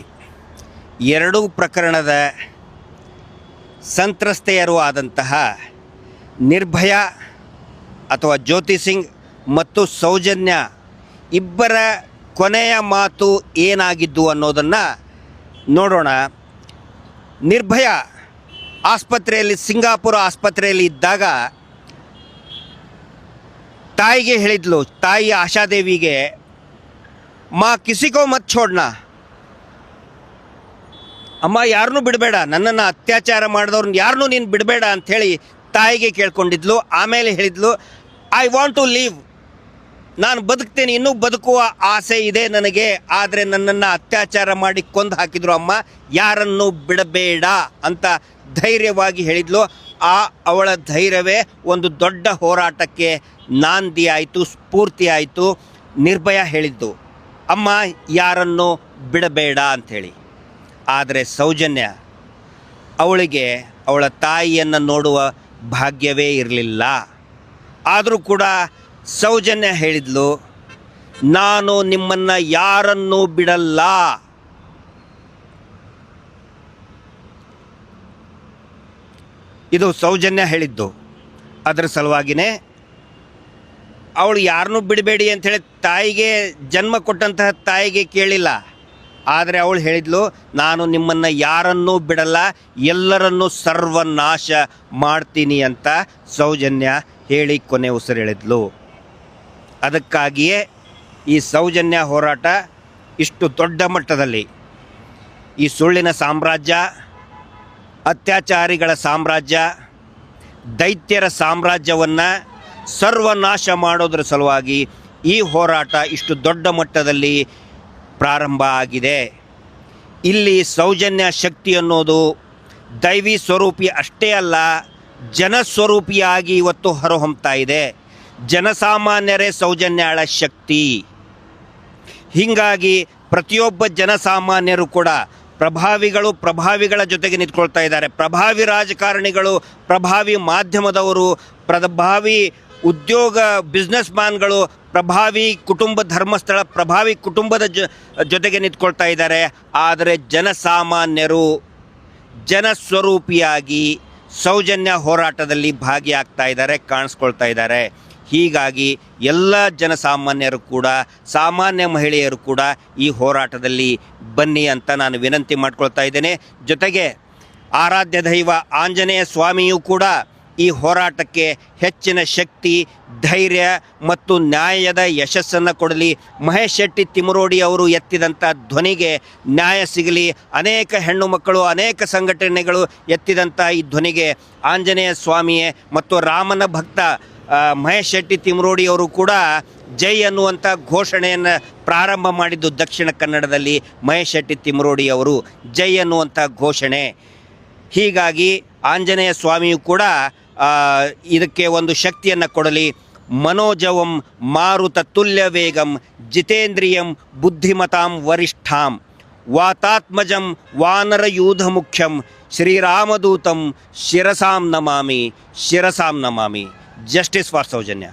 Speaker 1: ಎರಡೂ ಪ್ರಕರಣದ ಸಂತ್ರಸ್ತೆಯರು ಆದಂತಹ ನಿರ್ಭಯ ಅಥವಾ ಜ್ಯೋತಿ ಸಿಂಗ್ ಮತ್ತು ಸೌಜನ್ಯ ಇಬ್ಬರ ಕೊನೆಯ ಮಾತು ಏನಾಗಿದ್ದು ಅನ್ನೋದನ್ನು ನೋಡೋಣ. ನಿರ್ಭಯ ಆಸ್ಪತ್ರೆಯಲ್ಲಿ, ಸಿಂಗಾಪುರ ಆಸ್ಪತ್ರೆಯಲ್ಲಿ ಇದ್ದಾಗ ತಾಯಿಗೆ ಹೇಳಿದ್ಲು, ತಾಯಿ ಆಶಾದೇವಿಗೆ, ಮಾ ಕಿಸಿಕೋ ಮತ್ ಛೋಡ್ನಾ, ಅಮ್ಮ ಯಾರನ್ನೂ ಬಿಡಬೇಡ, ನನ್ನನ್ನು ಅತ್ಯಾಚಾರ ಮಾಡಿದವ್ರನ್ನ ಯಾರನ್ನೂ ನೀನು ಬಿಡಬೇಡ ಅಂಥೇಳಿ ತಾಯಿಗೆ ಕೇಳ್ಕೊಂಡಿದ್ಲು. ಆಮೇಲೆ ಹೇಳಿದ್ಲು, ಐ ವಾಂಟ್ ಟು ಲೀವ್, ನಾನು ಬದುಕ್ತೇನೆ, ಇನ್ನೂ ಬದುಕುವ ಆಸೆ ಇದೆ ನನಗೆ, ಆದರೆ ನನ್ನನ್ನು ಅತ್ಯಾಚಾರ ಮಾಡಿ ಕೊಂದು ಹಾಕಿದ್ರು ಅಮ್ಮ, ಯಾರನ್ನು ಬಿಡಬೇಡ ಅಂತ ಧೈರ್ಯವಾಗಿ ಹೇಳಿದ್ಲು. ಅವಳ ಧೈರ್ಯವೇ ಒಂದು ದೊಡ್ಡ ಹೋರಾಟಕ್ಕೆ ನಾಂದಿ ಆಯಿತು, ಸ್ಫೂರ್ತಿ ಆಯಿತು. ನಿರ್ಭಯ ಹೇಳಿದ್ದು, ಅಮ್ಮ ಯಾರನ್ನು ಬಿಡಬೇಡ ಅಂಥೇಳಿ. ಆದರೆ ಸೌಜನ್ಯ, ಅವಳಿಗೆ ಅವಳ ತಾಯಿಯನ್ನು ನೋಡುವ ಭಾಗ್ಯವೇ ಇರಲಿಲ್ಲ. ಆದರೂ ಕೂಡ ಸೌಜನ್ಯ ಹೇಳಿದ್ಲು, ನಾನು ನಿಮ್ಮನ್ನು ಯಾರನ್ನೂ ಬಿಡಲ್ಲ. ಇದು ಸೌಜನ್ಯ ಹೇಳಿದ್ದು. ಅದರ ಸಲುವಾಗಿಯೇ ಅವಳು ಯಾರನ್ನೂ ಬಿಡಬೇಡಿ ಅಂಥೇಳಿ ತಾಯಿಗೆ ಜನ್ಮ ಕೊಟ್ಟಂತಹ ತಾಯಿಗೆ ಕೇಳಿಲ್ಲ. ಆದರೆ ಅವಳು ಹೇಳಿದ್ಲು, ನಾನು ನಿಮ್ಮನ್ನು ಯಾರನ್ನೂ ಬಿಡಲ್ಲ, ಎಲ್ಲರನ್ನೂ ಸರ್ವನಾಶ ಮಾಡ್ತೀನಿ ಅಂತ ಸೌಜನ್ಯ ಹೇಳಿ ಕೊನೆ ಉಸಿರು ಹೇಳಿದ್ಲು. ಅದಕ್ಕಾಗಿಯೇ ಈ ಸೌಜನ್ಯ ಹೋರಾಟ ಇಷ್ಟು ದೊಡ್ಡ ಮಟ್ಟದಲ್ಲಿ ಈ ಸುಳ್ಳಿನ ಸಾಮ್ರಾಜ್ಯ, ಅತ್ಯಾಚಾರಿಗಳ ಸಾಮ್ರಾಜ್ಯ, ದೈತ್ಯರ ಸಾಮ್ರಾಜ್ಯವನ್ನು ಸರ್ವನಾಶ ಮಾಡೋದ್ರ ಸಲುವಾಗಿ ಈ ಹೋರಾಟ ಇಷ್ಟು ದೊಡ್ಡ ಮಟ್ಟದಲ್ಲಿ ಪ್ರಾರಂಭ ಆಗಿದೆ. ಇಲ್ಲಿ ಸೌಜನ್ಯ ಶಕ್ತಿ ಅನ್ನೋದು ದೈವಿ ಸ್ವರೂಪಿ ಅಷ್ಟೇ ಅಲ್ಲ, ಜನಸ್ವರೂಪಿಯಾಗಿ ಇವತ್ತು ಹೊರಹೊಮ್ತಾ ಇದೆ. ಜನಸಾಮಾನ್ಯರೇ ಸೌಜನ್ಯಾಳ ಶಕ್ತಿ. ಹೀಗಾಗಿ ಪ್ರತಿಯೊಬ್ಬ ಜನಸಾಮಾನ್ಯರು ಕೂಡ ಪ್ರಭಾವಿಗಳ ಜೊತೆಗೆ ನಿಂತ್ಕೊಳ್ತಾ ಇದ್ದಾರೆ. ಪ್ರಭಾವಿ ರಾಜಕಾರಣಿಗಳು, ಪ್ರಭಾವಿ ಮಾಧ್ಯಮದವರು, ಪ್ರಭಾವಿ ಉದ್ಯೋಗ ಬಿಸ್ನೆಸ್ ಮ್ಯಾನ್ಗಳು, ಪ್ರಭಾವಿ ಕುಟುಂಬ ಧರ್ಮಸ್ಥಳ ಪ್ರಭಾವಿ ಕುಟುಂಬದ ಜೊತೆಗೆ ನಿಂತ್ಕೊಳ್ತಾ ಇದ್ದಾರೆ. ಆದರೆ ಜನಸಾಮಾನ್ಯರು ಜನಸ್ವರೂಪಿಯಾಗಿ ಸೌಜನ್ಯ ಹೋರಾಟದಲ್ಲಿ ಭಾಗಿಯಾಗ್ತಾ ಇದ್ದಾರೆ, ಕಾಣಿಸ್ಕೊಳ್ತಾ ಇದ್ದಾರೆ. ಹೀಗಾಗಿ ಎಲ್ಲ ಜನಸಾಮಾನ್ಯರು ಕೂಡ, ಸಾಮಾನ್ಯ ಮಹಿಳೆಯರು ಕೂಡ ಈ ಹೋರಾಟದಲ್ಲಿ ಬನ್ನಿ ಅಂತ ನಾನು ವಿನಂತಿ ಮಾಡ್ಕೊಳ್ತಾ ಇದ್ದೇನೆ. ಜೊತೆಗೆ ಆರಾಧ್ಯ ದೈವ ಆಂಜನೇಯ ಸ್ವಾಮಿಯೂ ಕೂಡ ಈ ಹೋರಾಟಕ್ಕೆ ಹೆಚ್ಚಿನ ಶಕ್ತಿ, ಧೈರ್ಯ ಮತ್ತು ನ್ಯಾಯದ ಯಶಸ್ಸನ್ನು ಕೊಡಲಿ. ಮಹೇಶ್ ಶೆಟ್ಟಿ ತಿಮರೋಡಿ ಅವರು ಎತ್ತಿದಂಥ ಧ್ವನಿಗೆ ನ್ಯಾಯ ಸಿಗಲಿ. ಅನೇಕ ಹೆಣ್ಣು ಮಕ್ಕಳು, ಅನೇಕ ಸಂಘಟನೆಗಳು ಎತ್ತಿದಂಥ ಈ ಧ್ವನಿಗೆ ಆಂಜನೇಯ ಸ್ವಾಮಿಯೇ ಮತ್ತು ರಾಮನ ಭಕ್ತ ಮಹೇಶ್ ಶೆಟ್ಟಿ ತಿಮರೋಡಿ ಅವರು ಕೂಡ ಜೈ ಅನ್ನುವಂಥ ಘೋಷಣೆಯನ್ನು ಪ್ರಾರಂಭ ಮಾಡಿದ್ದು ದಕ್ಷಿಣ ಕನ್ನಡದಲ್ಲಿ ಮಹೇಶ್ ಶೆಟ್ಟಿ ತಿಮರೋಡಿ ಅವರು ಜೈ ಅನ್ನುವಂಥ ಘೋಷಣೆ. ಹೀಗಾಗಿ ಆಂಜನೇಯ ಸ್ವಾಮಿಯು ಕೂಡ ಇದಕ್ಕೆ ಒಂದು ಶಕ್ತಿಯನ್ನು ಕೊಡಲಿ. ಮನೋಜವಂ ಮಾರುತ ತುಲ್ಯ ವೇಗಂ ಜಿತೇಂದ್ರಿಯಂ ಬುದ್ಧಿಮತಾಂ ವರಿಷ್ಠಾಂ ವಾತಾತ್ಮಜಂ ವಾನರಯೂಧ ಮುಖ್ಯಂ ಶ್ರೀರಾಮದೂತಂ ಶಿರಸಾಂ ನಮಾಮಿ. Justice for Soujanya.